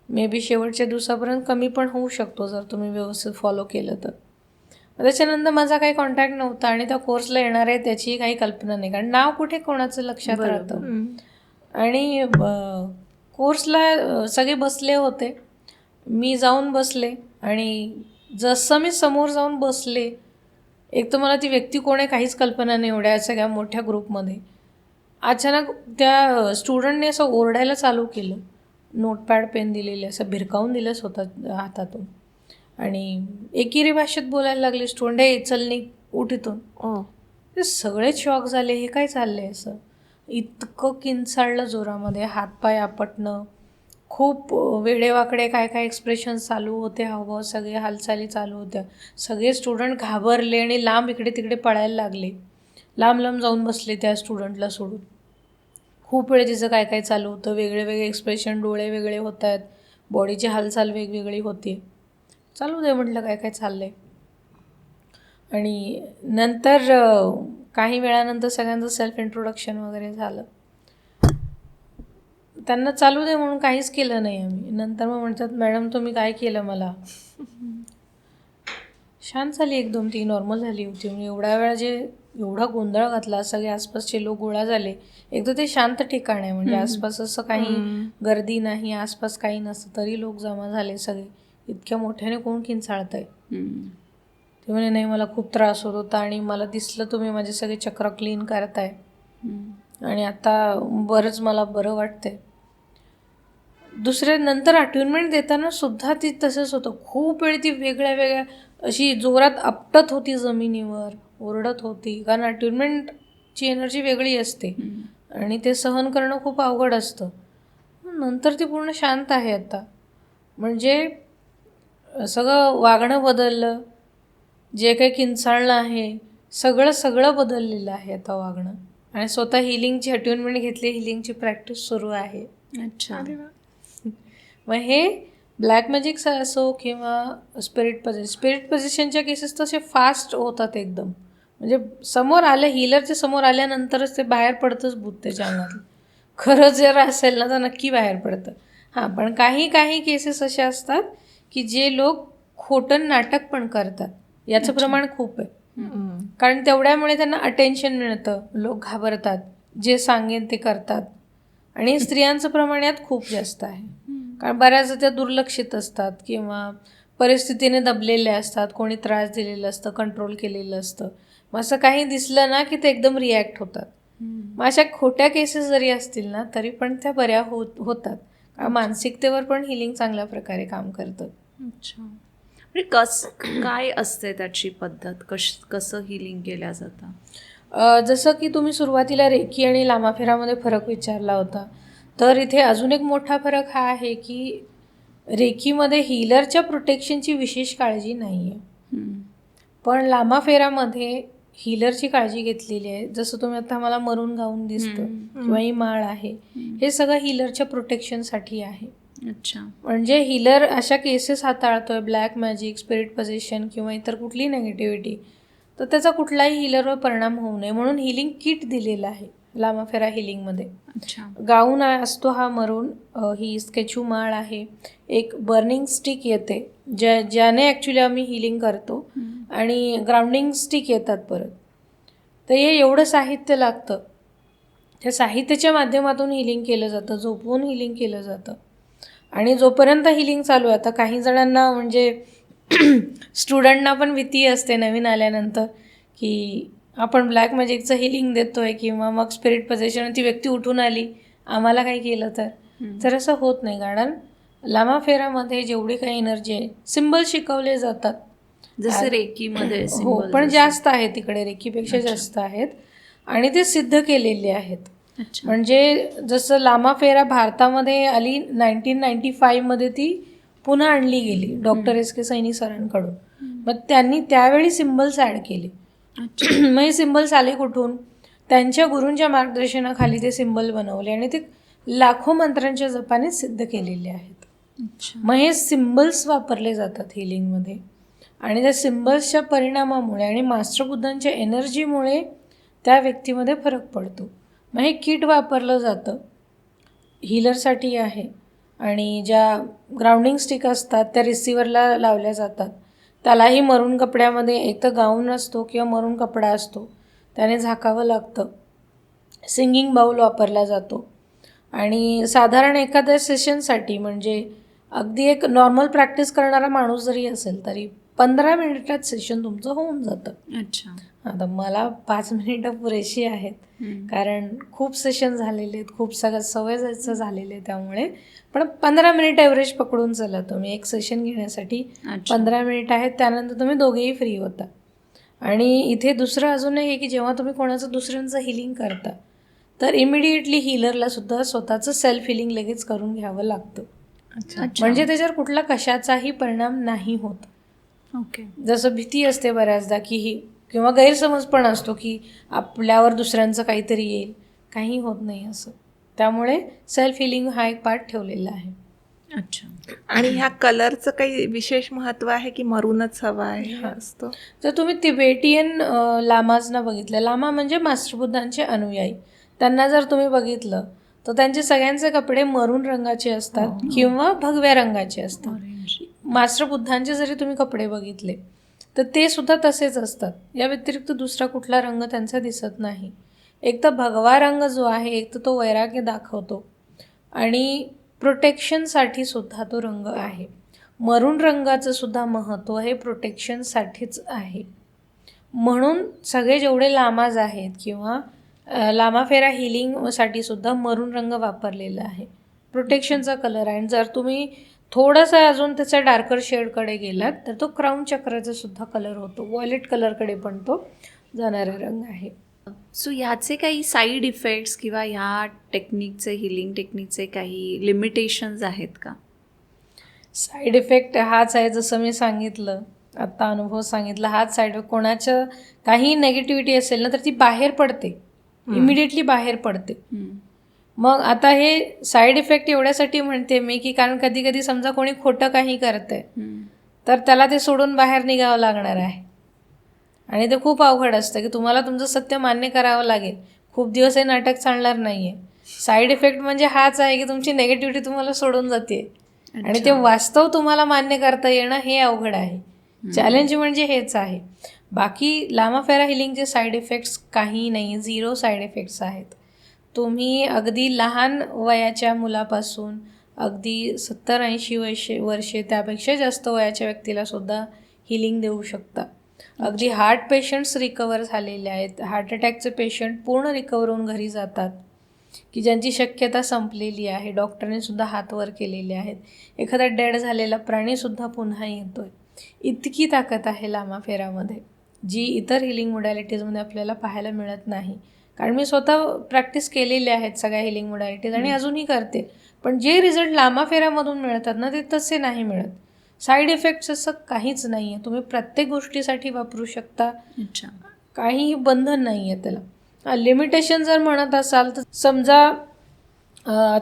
[SPEAKER 1] मे बी शेवटच्या दिवसापर्यंत कमी पण होऊ शकतो जर तुम्ही व्यवस्थित फॉलो केलं तर. त्याच्यानंतर माझा काही कॉन्टॅक्ट नव्हता आणि त्या कोर्सला येणार आहे त्याचीही काही कल्पना नाही, कारण नाव कुठे कोणाचं लक्षात राहतं. आणि कोर्सला सगळे बसले होते, मी जाऊन बसले आणि जसं मी समोर जाऊन बसले, एक तर मला ती व्यक्ती कोण आहे काहीच कल्पना नाही एवढ्या सगळ्या मोठ्या ग्रुपमध्ये. अचानक त्या स्टुडंटने असं ओरडायला चालू केलं, नोटपॅड पेन दिलेले असं भिरकावून दिलं स्वतः हातातून, आणि एकेरी भाषेत बोलायला लागले. स्टुडंट हे चल निघ, उठ इथून. ते सगळेच शॉक झाले, हे काय चाललं आहे असं. इतकं किंचाळलं जोरामध्ये, हातपाय आपटणं, खूप वेडेवाकडे काय काय एक्सप्रेशन चालू होते, हावभाव सगळे हालचाली चालू होत्या. सगळे स्टुडंट घाबरले आणि लांब इकडे तिकडे पळायला लागले, लांब जाऊन बसले त्या स्टुडंटला सोडून. खूप वेळ तिचं काय काय चालू होतं, वेगळे वेगळे एक्सप्रेशन, डोळे वेगळे होत आहेत, बॉडीची हालचाल वेगवेगळी होती. चालू दे म्हटलं काय काय चाललं आहे. आणि नंतर काही वेळानंतर सगळ्यांचं सेल्फ इंट्रोडक्शन वगैरे झालं. त्यांना चालू दे म्हणून काहीच केलं नाही आम्ही. नंतर मग म्हणतात मॅडम तुम्ही काय केलं मला. शांत झाली, 1-2 ती नॉर्मल झाली होती. म्हणजे एवढ्या वेळा एवढा गोंधळ घातला, सगळे आसपासचे लोक गोळा झाले. एक तर ते शांत ठिकाण आहे, म्हणजे आसपास असं काही गर्दी नाही, आसपास काही नसतं, तरी लोक जमा झाले सगळे. इतक्या मोठ्याने कोण किंचाळतंय. ते म्हणे नाही मला खूप त्रास होत होता आणि मला दिसलं तुम्ही माझे सगळे चक्र क्लीन करताय आणि आता बरंच मला बरं वाटतंय. दुसऱ्या नंतर अट्युनमेंट देताना सुद्धा ती तसंच होतं. खूप वेळ ती वेगळ्या अशी जोरात आपटत होती जमिनीवर, ओरडत होती, कारण अट्युनमेंटची एनर्जी वेगळी असते आणि ते सहन करणं खूप अवघड असतं. नंतर ती पूर्ण शांत आहे आता. म्हणजे सगळं वागणं बदललं, जे काही किंचाळणं आहे सगळं बदललेलं आहे आता वागणं. आणि स्वतः हिलिंगची अट्युनमेंट घेतली, हिलिंगची प्रॅक्टिस सुरू आहे.
[SPEAKER 2] अच्छा.
[SPEAKER 1] मग हे ब्लॅक मॅजिक असो किंवा स्पिरिट पोझिशनच्या केसेस तसे फास्ट होतात एकदम. म्हणजे समोर आलं, हिलरच्या समोर आल्यानंतरच ते बाहेर पडतंच भूत त्याच्या अंगातलं. खरं जर असेल ना तर नक्की बाहेर पडतं. हां, पण काही केसेस असे असतात की जे लोक खोटं नाटक पण करतात. याचं प्रमाण खूप आहे, कारण तेवढ्यामुळे त्यांना अटेन्शन मिळतं, लोक घाबरतात, जे सांगेन ते करतात. आणि स्त्रियांचं प्रमाण यात खूप जास्त आहे, कारण बऱ्याचदा त्या दुर्लक्षित असतात किंवा परिस्थितीने दबलेल्या असतात, कोणी त्रास दिलेलं असतं, कंट्रोल केलेलं असतं. मग असं काही दिसलं ना की ते एकदम रिॲक्ट होतात. मग अशा खोट्या केसेस जरी असतील ना तरी पण त्या बऱ्या होतात, कारण मानसिकतेवर पण हिलिंग चांगल्या प्रकारे काम करतं.
[SPEAKER 2] अच्छा. काय असते त्याची पद्धत, कसं हिलिंग केल्या जातं?
[SPEAKER 1] जसं की तुम्ही सुरुवातीला रेकी आणि लामाफेरामध्ये फरक विचारला होता, तर इथे अजून एक मोठा फरक हा आहे की रेकीमध्ये हीलरच्या प्रोटेक्शनची विशेष काळजी नाही आहे, पण लामाफेरामध्ये हीलरची काळजी घेतलेली आहे. जसं तुम्ही आता मला मरून गाऊन दिसतं किंवा ही माळ आहे, हे सगळं हीलरच्या प्रोटेक्शनसाठी आहे.
[SPEAKER 2] अच्छा.
[SPEAKER 1] म्हणजे हीलर अशा केसेस हाताळतोय, ब्लॅक मॅजिक, स्पिरिट पोझिशन किंवा इतर कुठली नेगेटिव्हिटी, तर त्याचा कुठलाही हीलरवर परिणाम होऊ नये म्हणून हिलिंग किट दिलेलं आहे लामाफेरा हिलिंगमध्ये.
[SPEAKER 2] अच्छा.
[SPEAKER 1] गाऊन असतो हा मरून, ही स्केचू माळ आहे, एक बर्निंग स्टिक येते ज्याने ॲक्च्युली आम्ही हिलिंग करतो, आणि ग्राउंडिंग स्टिक येतात परत. तर हे एवढं साहित्य लागतं. त्या साहित्याच्या माध्यमातून हिलिंग केलं जातं, झोपवून हिलिंग केलं जातं. आणि जोपर्यंत हिलिंग चालू आहे, आता काही जणांना म्हणजे स्टुडंटना पण भीती असते नवीन आल्यानंतर की आपण ब्लॅक मॅजिकचं हिलिंग देतो आहे किंवा मग स्पिरिट पोझिशन ती व्यक्ती उठून आली, आम्हाला काही केलं तर असं होत नाही. कारण लामाफेरामध्ये जेवढी काही एनर्जी आहे, सिम्बल शिकवले जातात
[SPEAKER 2] जसं रेकीमध्ये.
[SPEAKER 1] हो, पण जास्त आहे तिकडे, रेकीपेक्षा जास्त आहेत आणि ते सिद्ध केलेले आहेत. म्हणजे जसं लामाफेरा भारतामध्ये आली 1995मध्ये, ती पुन्हा आणली गेली डॉक्टर एस के सैनी सरांकडून. मग त्यांनी त्यावेळी सिम्बल्स ॲड केले. मग हे सिम्बल्स आले कुठून? त्यांच्या गुरूंच्या मार्गदर्शनाखाली ते सिम्बल बनवले आणि ते लाखो मंत्रांच्या जपाने सिद्ध केलेले आहेत. मग हे सिम्बल्स वापरले जातात हिलिंगमध्ये आणि त्या सिम्बल्सच्या परिणामामुळे आणि मास्टर बुद्धांच्या एनर्जीमुळे त्या व्यक्तीमध्ये फरक पडतो. मग हे किट वापरलं जातं, हीलरसाठी आहे. आणि ज्या ग्राउंडिंग स्टिक असतात त्या रिसिव्हरला लावल्या जातात. त्यालाही मरून कपड्यामध्ये एक तर गाऊन असतो किंवा मरून कपडा असतो, त्याने झाकावं लागतं. सिंगिंग बाऊल वापरला जातो आणि साधारण एखाद्या सेशनसाठी, म्हणजे अगदी एक नॉर्मल प्रॅक्टिस करणारा माणूस जरी असेल तरी 15 मिनिटात सेशन तुमचं होऊन जातं.
[SPEAKER 2] अच्छा.
[SPEAKER 1] आता मला 5 मिनिटं पुरेशी आहेत, कारण खूप सेशन झालेले आहेत, खूप सगळं सवय जायचं झालेलं आहे. त्यामुळे पण 15 मिनिट ॲव्हरेज पकडून चला तुम्ही. एक सेशन घेण्यासाठी 15 मिनिट आहेत, त्यानंतर तुम्ही दोघेही फ्री होता. आणि इथे दुसरं अजून आहे की जेव्हा तुम्ही कोणाचं दुसऱ्यांचं हिलिंग करता, तर इमिडिएटली हीलरला सुद्धा स्वतःचं सेल्फ हिलिंग लगेच करून घ्यावं लागतं. म्हणजे त्याच्यावर कुठला कशाचाही परिणाम नाही होत.
[SPEAKER 2] ओके.
[SPEAKER 1] जसं भीती असते बऱ्याचदा की ही, किंवा गैरसमज पण असतो की आपल्यावर दुसऱ्यांचं काहीतरी येईल, काही होत नाही असं. त्यामुळे सेल्फ हिलिंग हा एक पार्ट ठेवलेला आहे.
[SPEAKER 2] अच्छा.
[SPEAKER 3] आणि ह्या कलरचं काही विशेष महत्त्व आहे की मरूनच हवा आहे असतो?
[SPEAKER 1] जर तुम्ही तिबेटियन लामाजना बघितलं, लामा म्हणजे मास्टर बुद्धांचे अनुयायी, त्यांना जर तुम्ही बघितलं तर त्यांचे सगळ्यांचे कपडे मरून रंगाचे असतात किंवा भगव्या रंगाचे असतात. मास्टर बुद्धांचे जरी तुम्ही कपडे बघितले तर ते सुद्धा तसेच असतात. या व्यतिरिक्त दुसरा कुठला रंग त्यांचा दिसत नाही. एक तर भगवा रंग जो आहे, एक तर तो वैराग्य दाखवतो आणि प्रोटेक्शनसाठी सुद्धा तो रंग आहे. मरून रंगाचं सुद्धा महत्त्व हे प्रोटेक्शनसाठीच आहे. म्हणून सगळे जेवढे लामाज आहेत किंवा लामाफेरा हिलिंगसाठी सुद्धा मरून रंग वापरलेला आहे, प्रोटेक्शनचा कलर आहे. आणि जर तुम्ही थोडासा अजून त्याच्या डार्कर शेडकडे गेलात तर तो क्राऊन चक्राचा सुद्धा कलर होतो, व्हायलेट कलरकडे पण तो जाणारा रंग आहे.
[SPEAKER 2] सो ह्याचे काही साईड इफेक्ट्स किंवा ह्या टेक्निकचे, हिलिंग टेक्निकचे काही लिमिटेशन्स आहेत का?
[SPEAKER 1] साईड इफेक्ट हाच आहे, जसं मी सांगितलं आत्ता, अनुभव सांगितला, हाच साईड इफेक्ट. कोणाचं काही नेगेटिव्हिटी असेल ना तर ती बाहेर पडते, इमिडिएटली बाहेर पडते. मग आता हे साईड इफेक्ट एवढ्यासाठी म्हणते मी की कारण कधी कधी समजा कोणी खोटं काही करतंय तर त्याला ते सोडून बाहेर निघावं लागणार आहे आणि ते खूप अवघड असतं की तुम्हाला तुमचं सत्य मान्य करावं लागेल. खूप दिवस हे नाटक चालणार नाही आहे. साईड इफेक्ट म्हणजे हाच आहे की तुमची नेगेटिव्हिटी तुम्हाला सोडून जाते आणि ते वास्तव तुम्हाला मान्य करता येणं हे अवघड आहे. चॅलेंज म्हणजे हेच आहे. बाकी लामाफेरा हिलिंगचे साईड इफेक्ट्स काही नाही, 0 साईड इफेक्ट्स आहेत. तुम्ही अगदी लहान वयाच्या मुलापासून अगदी 70-80 वर्षे त्यापेक्षा जास्त वयाच्या व्यक्तीला सुद्धा हिलिंग देऊ शकता. अगदी हार्ट पेशंट्स रिकवर झालेले आहेत. हार्ट अटॅकचे पेशंट पूर्ण रिकवर होऊन घरी जातात की ज्यांची शक्यता संपलेली आहे. डॉक्टरने सुद्धा हात वर केलेले आहेत. एखादा डेड झालेला प्राणीसुद्धा पुन्हा येतो आहे. इतकी ताकद आहे लामा फेरामध्ये, जी इतर हिलिंग मोडॅलिटीजमध्ये आपल्याला पाहायला मिळत नाही. कारण मी स्वतः प्रॅक्टिस केलेली आहेत सगळ्या हिलिंग मोडॅलिटीज आणि अजूनही करते. पण जे रिझल्ट लामा फेरामधून मिळतात ना, ते तसे नाही मिळत. साईड इफेक्ट्स असं काहीच नाही आहे. तुम्ही प्रत्येक गोष्टीसाठी वापरू शकता.
[SPEAKER 2] अच्छा.
[SPEAKER 1] काहीही बंधन नाही आहे त्याला. लिमिटेशन जर म्हणत असाल तर समजा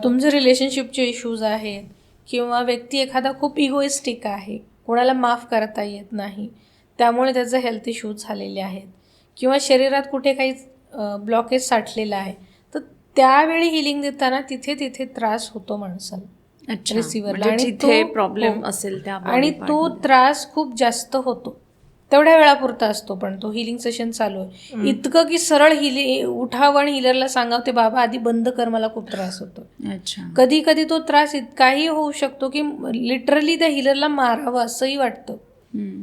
[SPEAKER 1] तुमचे रिलेशनशिपचे इश्यूज आहेत किंवा व्यक्ती एखादा खूप इगोइस्टिक आहे, कोणाला माफ करता येत नाही, त्यामुळे त्याचे हेल्थ इश्यूज झालेले आहेत किंवा शरीरात कुठे काही ब्लॉकेज साठलेला आहे, तर त्यावेळी हिलिंग देताना तिथे त्रास होतो माणसाला,
[SPEAKER 2] अच्छा.
[SPEAKER 1] रिसिव्हरला.
[SPEAKER 2] म्हणजे जिथे
[SPEAKER 1] तो-
[SPEAKER 2] प्रॉब्लेम
[SPEAKER 1] हो.
[SPEAKER 2] असेल त्या
[SPEAKER 1] आणि
[SPEAKER 2] body
[SPEAKER 1] तो
[SPEAKER 2] part मध्ये.
[SPEAKER 1] त्रास खूप जास्त होतो. तेवढ्या वेळापुरता असतो, पण तो हिलिंग सेशन चालू आहे. इतकं की सरळ उठावं आणि हिलरला सांगावं, ते बाबा आधी बंद कर, मला खूप त्रास होतो.
[SPEAKER 2] अच्छा.
[SPEAKER 1] कधी कधी तो त्रास इतकाही होऊ शकतो की लिटरली त्या हिलरला मारावं असंही वाटतं,
[SPEAKER 2] हम्म.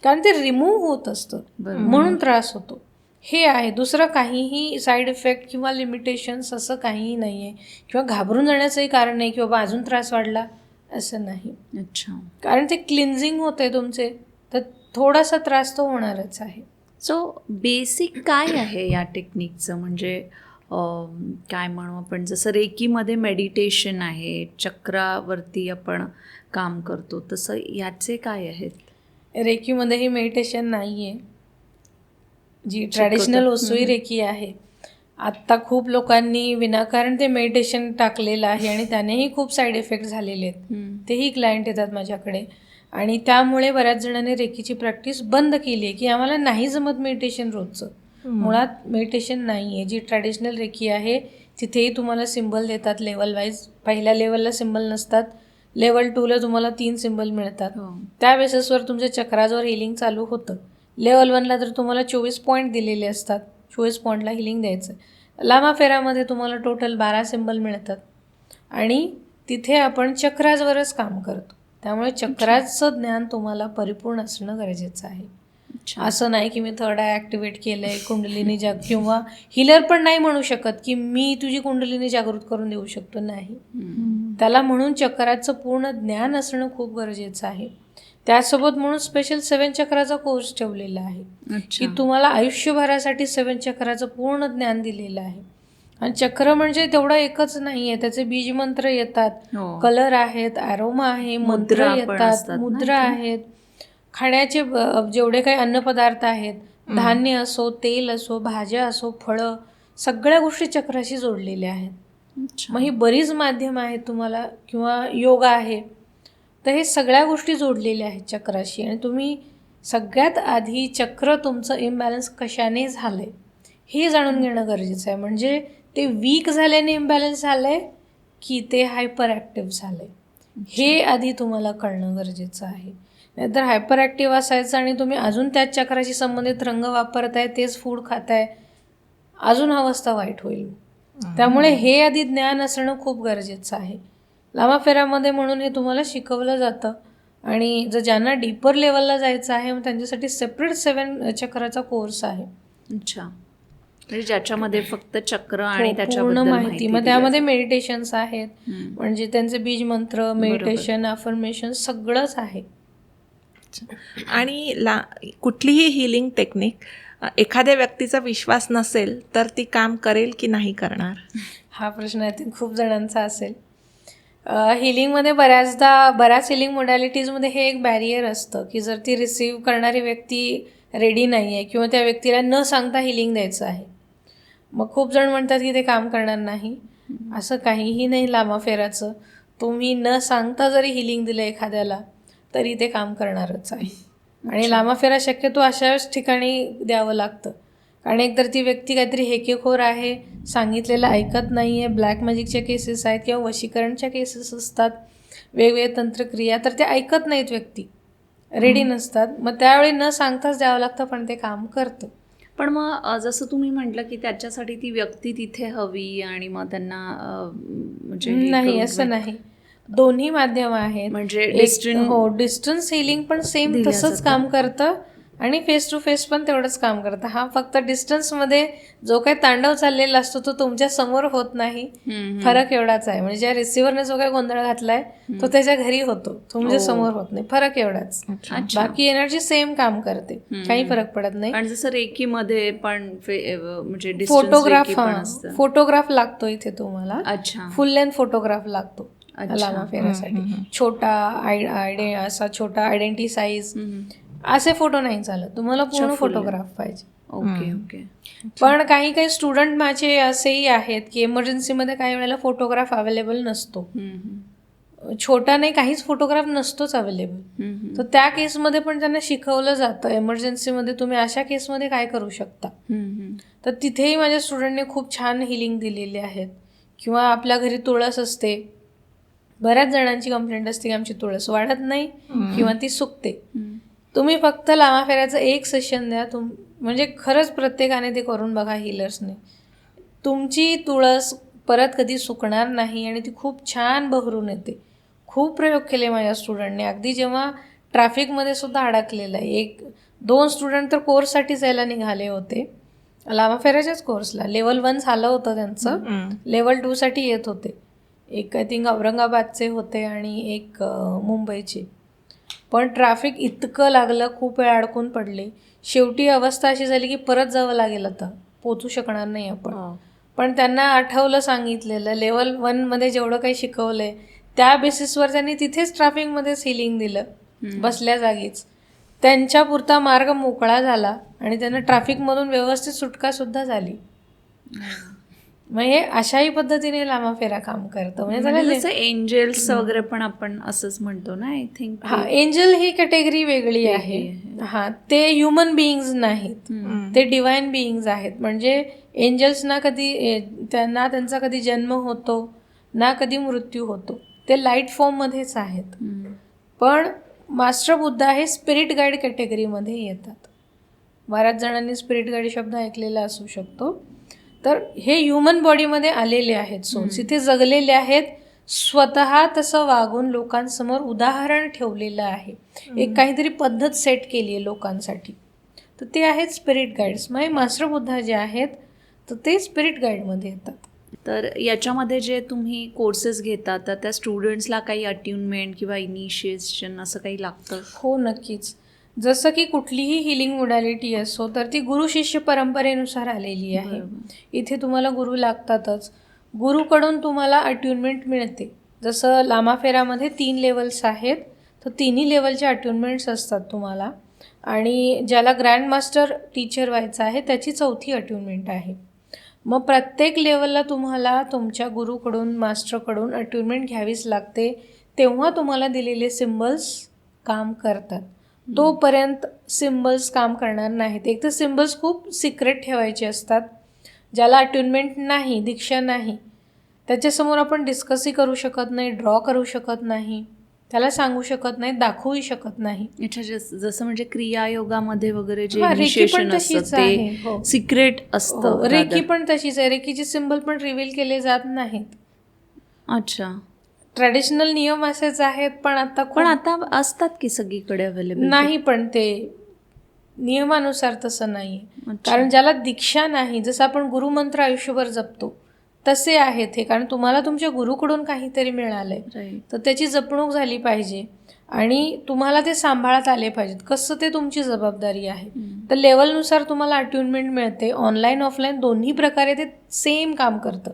[SPEAKER 1] कारण ते रिमूव्ह होत असतं,
[SPEAKER 2] बरोबर.
[SPEAKER 1] म्हणून त्रास होतो. हे आहे, दुसरं काहीही साईड इफेक्ट किंवा लिमिटेशन्स असं काहीही नाही आहे, किंवा घाबरून जाण्याचंही कारण नाही की बाबा अजून त्रास वाढला, असं नाही.
[SPEAKER 2] अच्छा.
[SPEAKER 1] कारण ते क्लिन्झिंग होते तुमचे, तर थोडासा त्रास तो होणारच आहे.
[SPEAKER 2] सो बेसिक काय आहे या टेक्निकचं? म्हणजे काय म्हणू आपण, जसं रेकीमध्ये मेडिटेशन आहे, चक्रावरती आपण काम करतो, तसं याचे काय आहेत?
[SPEAKER 1] रेकीमध्येही मेडिटेशन नाही आहे. जी ट्रॅडिशनल ओसोई रेकी आहे, आत्ता खूप लोकांनी विनाकारण ते मेडिटेशन टाकलेलं आहे आणि त्यानेही खूप साईड इफेक्ट झालेले आहेत. तेही क्लायंट येतात माझ्याकडे आणि त्यामुळे बऱ्याच जणांनी रेकीची प्रॅक्टिस बंद केली आहे की आम्हाला नाही जमत मेडिटेशन रोजचं. मुळात मेडिटेशन नाही आहे. जी ट्रॅडिशनल रेकी आहे तिथेही तुम्हाला सिम्बल देतात लेवल वाईज. पहिल्या लेवलला सिम्बल नसतात, लेवल 2ला तुम्हाला 3 सिम्बल मिळतात. त्या बेसिसवर तुमच्या चक्राजवर हिलिंग चालू होतं. लेवल 1ला तर तुम्हाला 24 पॉईंट दिलेले असतात, 24 पॉईंटला हिलिंग द्यायचं. लामा फेरामध्ये तुम्हाला टोटल 12 सिम्बल मिळतात आणि तिथे आपण चक्राजवरच काम करतो. त्यामुळे चक्राचं ज्ञान तुम्हाला परिपूर्ण असणं गरजेचं आहे. असं नाही की मी थर्ड आय ॲक्टिवेट केलं आहे, कुंडलिनी किंवा हिलर पण नाही म्हणू शकत की मी तुझी कुंडलिनी जागृत करून देऊ शकतो, नाही. त्याला म्हणून चक्राचं पूर्ण ज्ञान असणं खूप गरजेचं आहे. त्यासोबत म्हणून स्पेशल 7 चक्राचा कोर्स ठेवलेला आहे की तुम्हाला आयुष्यभरासाठी 7 चक्राचं पूर्ण ज्ञान दिलेलं आहे. आणि चक्र म्हणजे तेवढं एकच नाही आहे, त्याचे बीज मंत्र येतात, कलर आहेत, ॲरोमा आहे, मंत्र येतात, मुद्रा आहेत, खाण्याचे जेवढे काही अन्नपदार्थ आहेत, धान्य असो, तेल असो, भाज्या असो, फळं, सगळ्या गोष्टी चक्राशी जोडलेल्या आहेत. मग ही बरीच माध्यमं आहेत तुम्हाला, किंवा योगा आहे, तर हे सगळ्या गोष्टी जोडलेल्या आहेत चक्राशी. आणि तुम्ही सगळ्यात आधी चक्र तुमचं इम्बॅलन्स कशाने झालं आहे हे जाणून घेणं गरजेचं आहे. म्हणजे ते वीक झाल्याने इम्बॅलन्स झालं आहे की ते हायपर ॲक्टिव्ह झालं आहे, हे आधी तुम्हाला कळणं गरजेचं आहे. नाहीतर हायपर ॲक्टिव्ह असायचं आणि तुम्ही अजून त्याच चक्राशी संबंधित रंग वापरताय, तेच फूड खाताय, अजून अवस्था वाईट होईल. त्यामुळे हे आधी ज्ञान असणं खूप गरजेचं आहे. लामा फेरामध्ये म्हणून हे तुम्हाला शिकवलं जातं. आणि जर ज्यांना डीपर लेवलला जायचं आहे मग त्यांच्यासाठी सेपरेट 7 चक्राचा कोर्स आहे.
[SPEAKER 2] अच्छा. म्हणजे ज्याच्यामध्ये फक्त चक्र आणि
[SPEAKER 1] पूर्ण माहिती. मग त्यामध्ये मेडिटेशन्स आहेत, म्हणजे त्यांचे बीज मंत्र, मेडिटेशन, अफर्मेशन सगळंच आहे.
[SPEAKER 3] आणि कुठलीही हिलिंग टेक्निक एखाद्या व्यक्तीचा विश्वास नसेल तर ती काम करेल की नाही करणार,
[SPEAKER 1] हा प्रश्न आहे ते खूप जणांचा असेल. हिलिंगमध्ये बऱ्याच हिलिंग मोडॅलिटीजमध्ये हे एक बॅरियर असतं की जर ती रिसीव्ह करणारी व्यक्ती रेडी नाही आहे किंवा त्या व्यक्तीला न सांगता हिलिंग द्यायचं आहे, मग खूप जण म्हणतात की ते काम करणार नाही. असं काहीही नाही लामा फेराचं. तुम्ही न सांगता जरी हिलिंग दिलं एखाद्याला तरी ते काम करणारच आहे. आणि लामा फेरा शक्यतो अशाच ठिकाणी द्यावं लागतं, कारण एकतर ती व्यक्ती काहीतरी हेकेखोर आहे, सांगितलेलं ऐकत नाही आहे, ब्लॅक मॅजिकच्या केसेस आहेत किंवा वशीकरणच्या केसेस असतात, वेगवेगळे तंत्रक्रिया, तर ते ऐकत नाहीत, व्यक्ती रेडी नसतात. मग त्यावेळी न सांगताच द्यावं लागतं, पण ते काम करतं.
[SPEAKER 2] पण मग जसं तुम्ही म्हटलं की त्याच्यासाठी ती व्यक्ती तिथे हवी आणि मग त्यांना म्हणजे
[SPEAKER 1] नाही, असं नाही. दोन्ही माध्यम आहेत.
[SPEAKER 2] म्हणजे
[SPEAKER 1] डिस्टन्स हिलिंग पण सेम तसंच काम करतं, आणि फेस टू फेस पण तेवढंच काम करतं. हा फक्त डिस्टन्समध्ये जो काही तांडव चाललेला असतो तो तुमच्या समोर होत नाही. फरक एवढाच आहे, म्हणजे ज्या रिसिव्हरने जो काही गोंधळ घातलाय तो त्याच्या घरी होतो, तुमच्या समोर होत नाही. फरक एवढाच. बाकी एनर्जी सेम काम करते, काही फरक पडत नाही.
[SPEAKER 2] आणि जसं रेकीमध्ये पण म्हणजे
[SPEAKER 1] फोटोग्राफ लागतो इथे तुम्हाला.
[SPEAKER 2] अच्छा,
[SPEAKER 1] फुल लेंथ फोटोग्राफ लागतो लामा फेऱ्यासाठी. छोटा आयडेंटिटी साईज असे फोटो नाही चालत, तुम्हाला पूर्ण फोटोग्राफ पाहिजे.
[SPEAKER 2] Okay okay.
[SPEAKER 1] पण काही स्टुडंट माझे असेही आहेत की इमर्जन्सीमध्ये काही वेळेला फोटोग्राफ अवेलेबल नसतो. छोटा नाही, काहीच फोटोग्राफ नसतोच अवेलेबल. तर त्या केसमध्ये पण त्यांना शिकवलं जातं इमर्जन्सीमध्ये तुम्ही अशा केसमध्ये काय करू शकता. तर तिथेही माझ्या स्टुडंटने खूप छान हिलिंग दिलेली आहेत. किंवा आपल्या घरी तुळस असते, बऱ्याच जणांची कंप्लेंट असते की आमची तुळस वाढत नाही किंवा ती सुकते. तुम्ही फक्त लामा फेऱ्याचं एक सेशन द्या, म्हणजे खरंच प्रत्येकाने ते करून बघा हिलर्सने. तुमची तुळस परत कधी सुकणार नाही आणि ती खूप छान बहरून येते. खूप प्रयोग केले माझ्या स्टुडंटने, अगदी जेव्हा ट्रॅफिकमध्ये सुद्धा अडकलेलं आहे. 1-2 स्टुडंट तर कोर्ससाठी जायला निघाले होते, लामा फेऱ्याच्याच कोर्सला. लेवल 1 झालं होतं त्यांचं, लेवल 2 साठी येत होते. एक आय थिंक औरंगाबादचे होते आणि एक मुंबईचे. पण ट्रॅफिक इतकं लागलं, खूप वेळ अडकून पडले. शेवटी अवस्था अशी झाली की परत जावं लागेल, आता पोचू शकणार नाही आपण. पण त्यांना आठवलं, सांगितलेलं लेवल 1 मध्ये जेवढं काही शिकवलंय त्या बेसिसवर त्यांनी तिथेच ट्रॅफिकमध्येच हिलिंग दिलं, बसल्या जागीच. त्यांच्या पुरता मार्ग मोकळा झाला आणि त्यांना ट्रॅफिकमधून व्यवस्थित सुटका सुद्धा झाली. म्हणजे अशाही पद्धतीने लामा फेरा काम करतं.
[SPEAKER 2] म्हणजे एंजल्स वगैरे पण आपण असंच म्हणतो ना, आय थिंक.
[SPEAKER 1] हा, एंजल ही कॅटेगरी वेगळी आहे. हा, ते ह्युमन बिईंग्ज नाहीत, ते डिवाइन बिईंग्ज आहेत. म्हणजे एंजल्स ना कधी त्यांचा कधी जन्म होतो ना कधी मृत्यू होतो, ते लाईट फॉर्ममध्येच आहेत. पण मास्टर बुद्धा हे स्पिरिट गाईड कॅटेगरीमध्ये येतात. बऱ्याच जणांनी स्पिरिट गाईड शब्द ऐकलेला असू शकतो. तर हे ह्युमन बॉडीमध्ये आलेले आहेत सोल्स, इथे जगलेले आहेत, स्वतः तसं वागून लोकांसमोर उदाहरण ठेवलेलं आहे, एक काहीतरी पद्धत सेट केली आहे लोकांसाठी. तर ते आहेत स्पिरिट गाईड्स. म्हणजे मास्टर बुद्धा जे आहेत तर ते स्पिरिट गाईडमध्ये येतात.
[SPEAKER 2] तर याच्यामध्ये जे तुम्ही कोर्सेस घेता तर त्या स्टुडंट्सला काही अट्युनमेंट किंवा इनिशिएशन असं काही लागतं?
[SPEAKER 1] हो, नक्कीच. जसं की कुठलीही हिलिंग मोडॅलिटी असो तर ती गुरु शिष्य परंपरेनुसार आलेली आहे. इथे तुम्हाला गुरु लागतातच. गुरुकडून तुम्हाला अट्युनमेंट मिळते. जसं लामा फेरामध्ये 3 लेवल्स आहेत, तर 3ही लेवलचे अट्युनमेंट्स असतात तुम्हाला. आणि ज्याला ग्रँड मास्टर टीचर व्हायचं आहे त्याची 4थी अट्युनमेंट आहे. मग प्रत्येक लेवलला तुम्हाला तुमच्या गुरुकडून, मास्टरकडून अट्युनमेंट घ्यावीच लागते, तेव्हा तुम्हाला दिलेले सिम्बल्स काम करतात. तोपर्यंत सिम्बल्स काम करणार नाहीत. एक तर सिम्बल्स खूप सिक्रेट ठेवायचे असतात. ज्याला अट्युनमेंट नाही, दीक्षा नाही, त्याच्यासमोर आपण डिस्कसही करू शकत नाही, ड्रॉ करू शकत नाही, त्याला सांगू शकत नाही, दाखवूही शकत नाही.
[SPEAKER 2] जसं म्हणजे क्रियायोगामध्ये वगैरे जे
[SPEAKER 1] रेकी पण तशीच आहे,
[SPEAKER 2] सिक्रेट असतं.
[SPEAKER 1] रेकी पण तशीच आहे. रेकीचे सिम्बल पण रिव्हील केले जात नाहीत.
[SPEAKER 2] अच्छा,
[SPEAKER 1] ट्रॅडिशनल नियम असेच आहेत. पण आता
[SPEAKER 2] असतात की सगळीकडे अवेलेबल?
[SPEAKER 1] नाही, पण ते नियमानुसार तसं नाही. कारण ज्याला दीक्षा नाही, जसं आपण गुरुमंत्र आयुष्यभर जपतो तसे आहेत हे. कारण तुम्हाला तुमच्या गुरुकडून काहीतरी मिळालंय, तर त्याची जपणूक झाली पाहिजे आणि तुम्हाला ते सांभाळत आले पाहिजेत. कसं ते तुमची जबाबदारी आहे. तर लेवलनुसार तुम्हाला अट्युनमेंट मिळते. ऑनलाईन ऑफलाईन दोन्ही प्रकारे ते सेम काम करतं.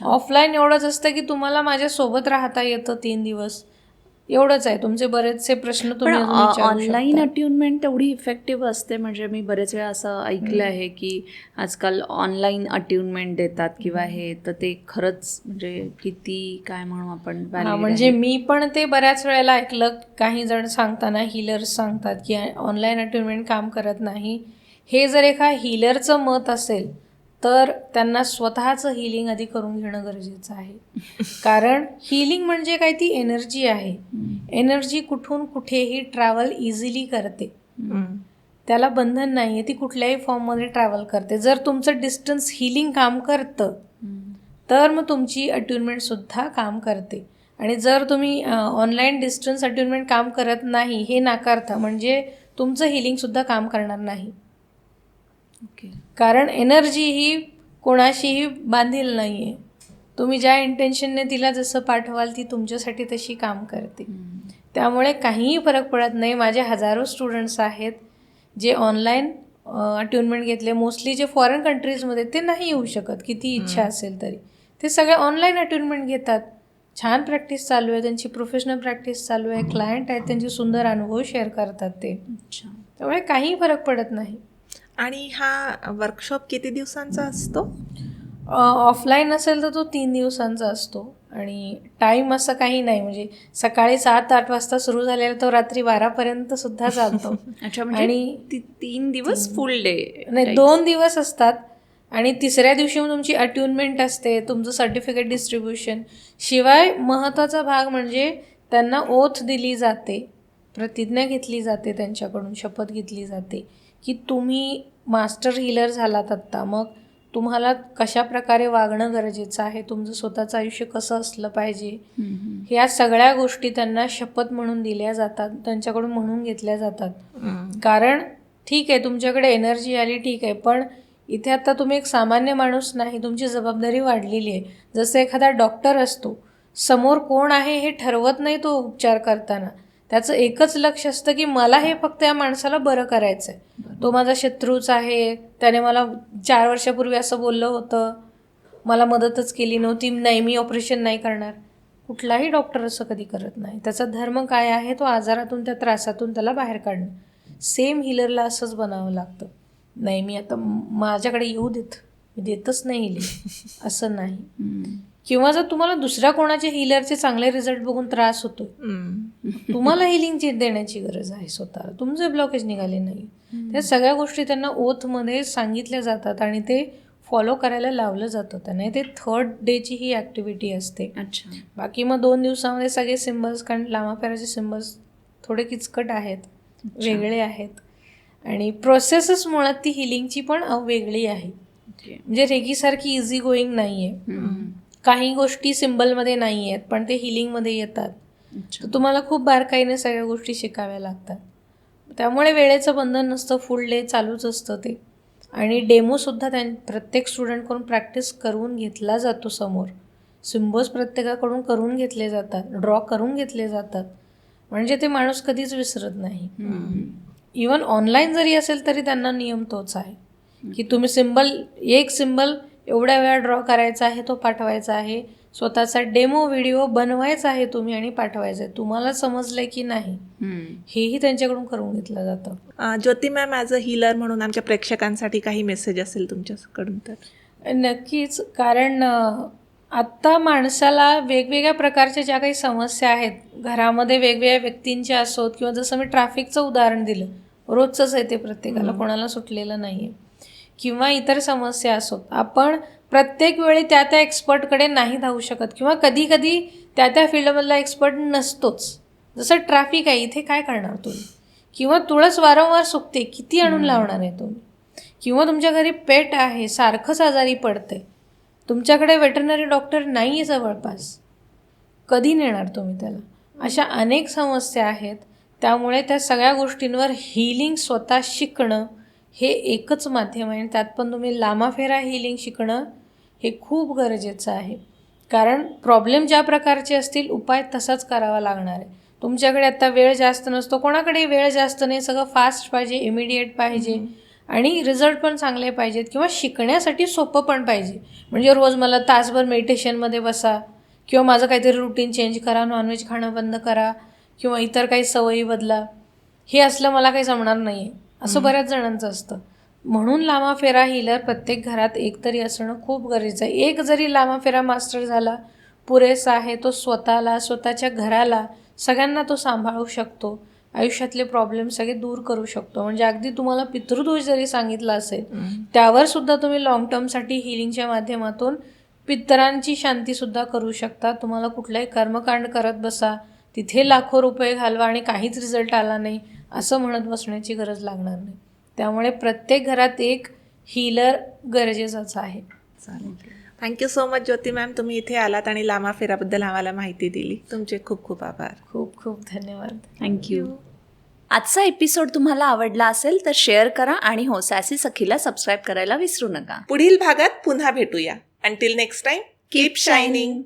[SPEAKER 1] ऑफलाईन एवढंच असतं की तुम्हाला माझ्यासोबत राहता येतं 3 दिवस, एवढंच आहे. तुमचे बरेचसे प्रश्न तुम्ही
[SPEAKER 2] ऑनलाईन अट्युनमेंट तेवढी इफेक्टिव्ह असते? म्हणजे मी बरेच वेळा असं ऐकलं आहे की आजकाल ऑनलाईन अट्युनमेंट देतात किंवा हे, तर ते खरंच म्हणजे किती काय म्हणू आपण?
[SPEAKER 1] म्हणजे मी पण ते बऱ्याच वेळेला ऐकलं. काही जण सांगताना, हिलर्स सांगतात की ऑनलाईन अट्युनमेंट काम करत नाही. हे जर एका हिलरचं मत असेल तर त्यांना स्वतःचं हिलिंग आधी करून घेणं गरजेचं आहे. कारण हिलिंग म्हणजे काय, ती एनर्जी आहे. एनर्जी कुठून कुठेही ट्रॅव्हल इझिली करते, त्याला बंधन नाही आहे, ती कुठल्याही फॉर्ममध्ये ट्रॅव्हल करते. जर तुमचं डिस्टन्स हिलिंग काम करतं तर मग तुमची अट्युनमेंटसुद्धा काम करते. आणि जर तुम्ही ऑनलाईन डिस्टन्स अट्युनमेंट काम करत नाही हे नाकारता, म्हणजे तुमचं हिलिंगसुद्धा काम करणार नाही.
[SPEAKER 2] ओके.
[SPEAKER 1] कारण एनर्जी ही कोणाशीही बांधील नाही आहे. तुम्ही ज्या इंटेन्शनने तिला जसं पाठवाल ती तुमच्यासाठी तशी काम करते. त्यामुळे काहीही फरक पडत नाही. माझे हजारो स्टुडंट्स आहेत जे ऑनलाईन अट्युनमेंट घेतले. मोस्टली जे फॉरेन कंट्रीजमध्ये ते नाही येऊ शकत किती इच्छा असेल तरी. ते सगळे ऑनलाईन अट्युनमेंट घेतात. छान प्रॅक्टिस चालू आहे त्यांची, प्रोफेशनल प्रॅक्टिस चालू आहे. क्लायंट आहेत त्यांचे सुंदर अनुभव शेअर करतात ते.
[SPEAKER 2] अच्छा.
[SPEAKER 1] त्यामुळे काहीही फरक पडत नाही.
[SPEAKER 3] आणि हा वर्कशॉप किती दिवसांचा असतो?
[SPEAKER 1] ऑफलाईन असेल तर तो 3 दिवसांचा असतो आणि टाईम असं काही नाही. म्हणजे सकाळी 7-8 वाजता सुरू झालेला तो रात्री 12पर्यंत सुद्धा चालतो.
[SPEAKER 2] अच्छा, म्हणजे
[SPEAKER 1] आणि
[SPEAKER 2] 3 दिवस फुल डे?
[SPEAKER 1] नाही, 2 दिवस असतात आणि तिसऱ्या दिवशी मग तुमची अट्युनमेंट असते, तुमचं सर्टिफिकेट डिस्ट्रीब्युशन. शिवाय महत्त्वाचा भाग म्हणजे त्यांना ओथ दिली जाते, प्रतिज्ञा घेतली जाते त्यांच्याकडून, शपथ घेतली जाते की तुम्ही मास्टर हीलर झालात आत्ता, मग तुम्हाला कशा प्रकारे वागणं गरजेचं आहे, तुमचं स्वतःचं आयुष्य कसं असलं पाहिजे, ह्या सगळ्या गोष्टी त्यांना शपथ म्हणून दिल्या जातात, त्यांच्याकडून म्हणून घेतल्या जातात. कारण ठीक आहे तुमच्याकडे एनर्जी आली, ठीक आहे, पण इथे आता तुम्ही एक सामान्य माणूस नाही, तुमची जबाबदारी वाढलेली आहे. जसं एखादा डॉक्टर असतो, समोर कोण आहे हे ठरवत नाही तो उपचार करताना. त्याचं एकच लक्ष असतं की मला हे फक्त या माणसाला बरं करायचं आहे. तो माझा शत्रूच आहे, त्याने मला 4 वर्षापूर्वी असं बोललं होतं, मला मदतच केली नव्हती, नाही मी ऑपरेशन नाही करणार. कुठलाही डॉक्टर असं कधी करत नाही. त्याचा धर्म काय आहे, तो आजारातून त्या त्रासातून त्याला बाहेर काढणं. सेम हिलरला असंच बनावं लागतं. नाही मी आता माझ्याकडे येऊ देत, मी देतच नाही हिलिंग असं नाही. किंवा जर तुम्हाला दुसऱ्या कोणाचे हिलरचे चांगले रिझल्ट बघून त्रास होतो, तुम्हाला हिलिंग देण्याची गरज आहे स्वतःला. तुमचे ब्लॉकेज निघाले नाही. त्या सगळ्या गोष्टी त्यांना ओथमध्ये सांगितल्या जातात आणि ते फॉलो करायला लावलं जातं त्यांना. ते 3rd डेची ही ॲक्टिव्हिटी असते.
[SPEAKER 2] अच्छा.
[SPEAKER 1] बाकी मग 2 दिवसामध्ये सगळे सिम्बल्स, कारण लामाफेराचे सिम्बल्स थोडे किचकट आहेत, वेगळे आहेत आणि प्रोसेसच मुळात ती हिलिंगची पण वेगळी आहे. म्हणजे रेगीसारखी इझी गोईंग नाही आहे. काही गोष्टी सिम्बलमध्ये नाही आहेत पण ते हिलिंगमध्ये येतात. तर तुम्हाला खूप बारकाईने सगळ्या गोष्टी शिकाव्या लागतात. त्यामुळे वेळेचं बंधन नसतं, फुल डे चालूच असतं ते. आणि डेमोसुद्धा प्रत्येक स्टुडंटकडून प्रॅक्टिस करून घेतला जातो समोर. सिम्बल्स प्रत्येकाकडून करून घेतले जातात, ड्रॉ करून घेतले जातात. म्हणजे ते माणूस कधीच विसरत नाही. इवन ऑनलाईन जरी असेल तरी त्यांना नियम तोच आहे की तुम्ही एक सिम्बल एवढ्या वेळा ड्रॉ करायचा आहे, तो पाठवायचा आहे. स्वतःचा डेमो व्हिडिओ बनवायचा आहे तुम्ही आणि पाठवायचा आहे. तुम्हाला समजलंय की नाही हेही त्यांच्याकडून करून घेतलं जातं.
[SPEAKER 3] ज्योती मॅम, ॲज अ हिलर म्हणून आमच्या प्रेक्षकांसाठी काही मेसेज असेल तुमच्याकडून तर?
[SPEAKER 1] नक्कीच. कारण आत्ता माणसाला वेगवेगळ्या प्रकारच्या ज्या काही समस्या आहेत, घरामध्ये वेगवेगळ्या व्यक्तींच्या असोत किंवा जसं मी ट्रॅफिकचं उदाहरण दिलं, रोजचंच आहे ते प्रत्येकाला, कोणाला सुटलेलं नाही आहे, किंवा इतर समस्या असोत, आपण प्रत्येक वेळी त्या एक्सपर्टकडे नाही धावू शकत किंवा कधी कधी त्या फील्डमधला एक्सपर्ट नसतोच. जसं ट्रॅफिक आहे, इथे काय करणार तुम्ही? किंवा तुळस वारंवार सुकते, किती आणून लावणार आहे तुम्ही? किंवा तुमच्या घरी पेट आहे, सारखंच आजारी पडते, तुमच्याकडे वेटरनरी डॉक्टर नाही आहे जवळपास, कधी नेणार तुम्ही त्याला? अशा अनेक समस्या आहेत. त्यामुळे त्या सगळ्या गोष्टींवर हिलिंग स्वतः शिकणं हे एकच माध्यम आहे. आणि त्यात पण तुम्ही लामाफेरा हिलिंग शिकणं हे खूप गरजेचं आहे. कारण प्रॉब्लेम ज्या प्रकारचे असतील, उपाय तसाच करावा लागणार आहे. तुमच्याकडे आता वेळ जास्त नसतो, कोणाकडे वेळ जास्त नाही, सगळं फास्ट पाहिजे, इमिडिएट पाहिजे आणि रिझल्ट पण चांगले पाहिजेत किंवा शिकण्यासाठी सोपं पण पाहिजे. म्हणजे रोज मला तासभर मेडिटेशनमध्ये बसा किंवा माझं काहीतरी रुटीन चेंज करा, नॉनव्हेज खाणं बंद करा किंवा इतर काही सवयी बदला, हे असलं मला काही जमणार नाही आहे असं बऱ्याच जणांचं असतं. म्हणून लामाफेरा हिलर प्रत्येक घरात एक तरी असणं खूप गरजेचं आहे. एक जरी लामाफेरा मास्टर झाला पुरेसा आहे. तो स्वतःला, स्वतःच्या घराला, सगळ्यांना तो सांभाळू शकतो, आयुष्यातले प्रॉब्लेम सगळे दूर करू शकतो. म्हणजे अगदी तुम्हाला पितृदोष जरी सांगितला असेल त्यावर सुद्धा तुम्ही लॉंग टर्मसाठी हिलिंगच्या माध्यमातून पितरांची शांतीसुद्धा करू शकता. तुम्हाला कुठलाही कर्मकांड करत बसा, तिथे लाखो रुपये घालवा आणि काहीच रिझल्ट आला नाही असं म्हणत बसण्याची गरज लागणार नाही. त्यामुळे प्रत्येक घरात एक हीलर गरजेचंच आहे.
[SPEAKER 3] चालेल. थँक्यू सो मच ज्योती मॅम, तुम्ही इथे आलात आणि लामाफेराबद्दल आम्हाला माहिती दिली. तुमचे खूप खूप आभार.
[SPEAKER 1] खूप खूप धन्यवाद.
[SPEAKER 2] थँक्यू. आजचा एपिसोड तुम्हाला आवडला असेल तर शेअर करा आणि हो सॅसी सखीला सबस्क्राईब करायला विसरू नका.
[SPEAKER 3] पुढील भागात पुन्हा भेटूया. Until next time, keep shining.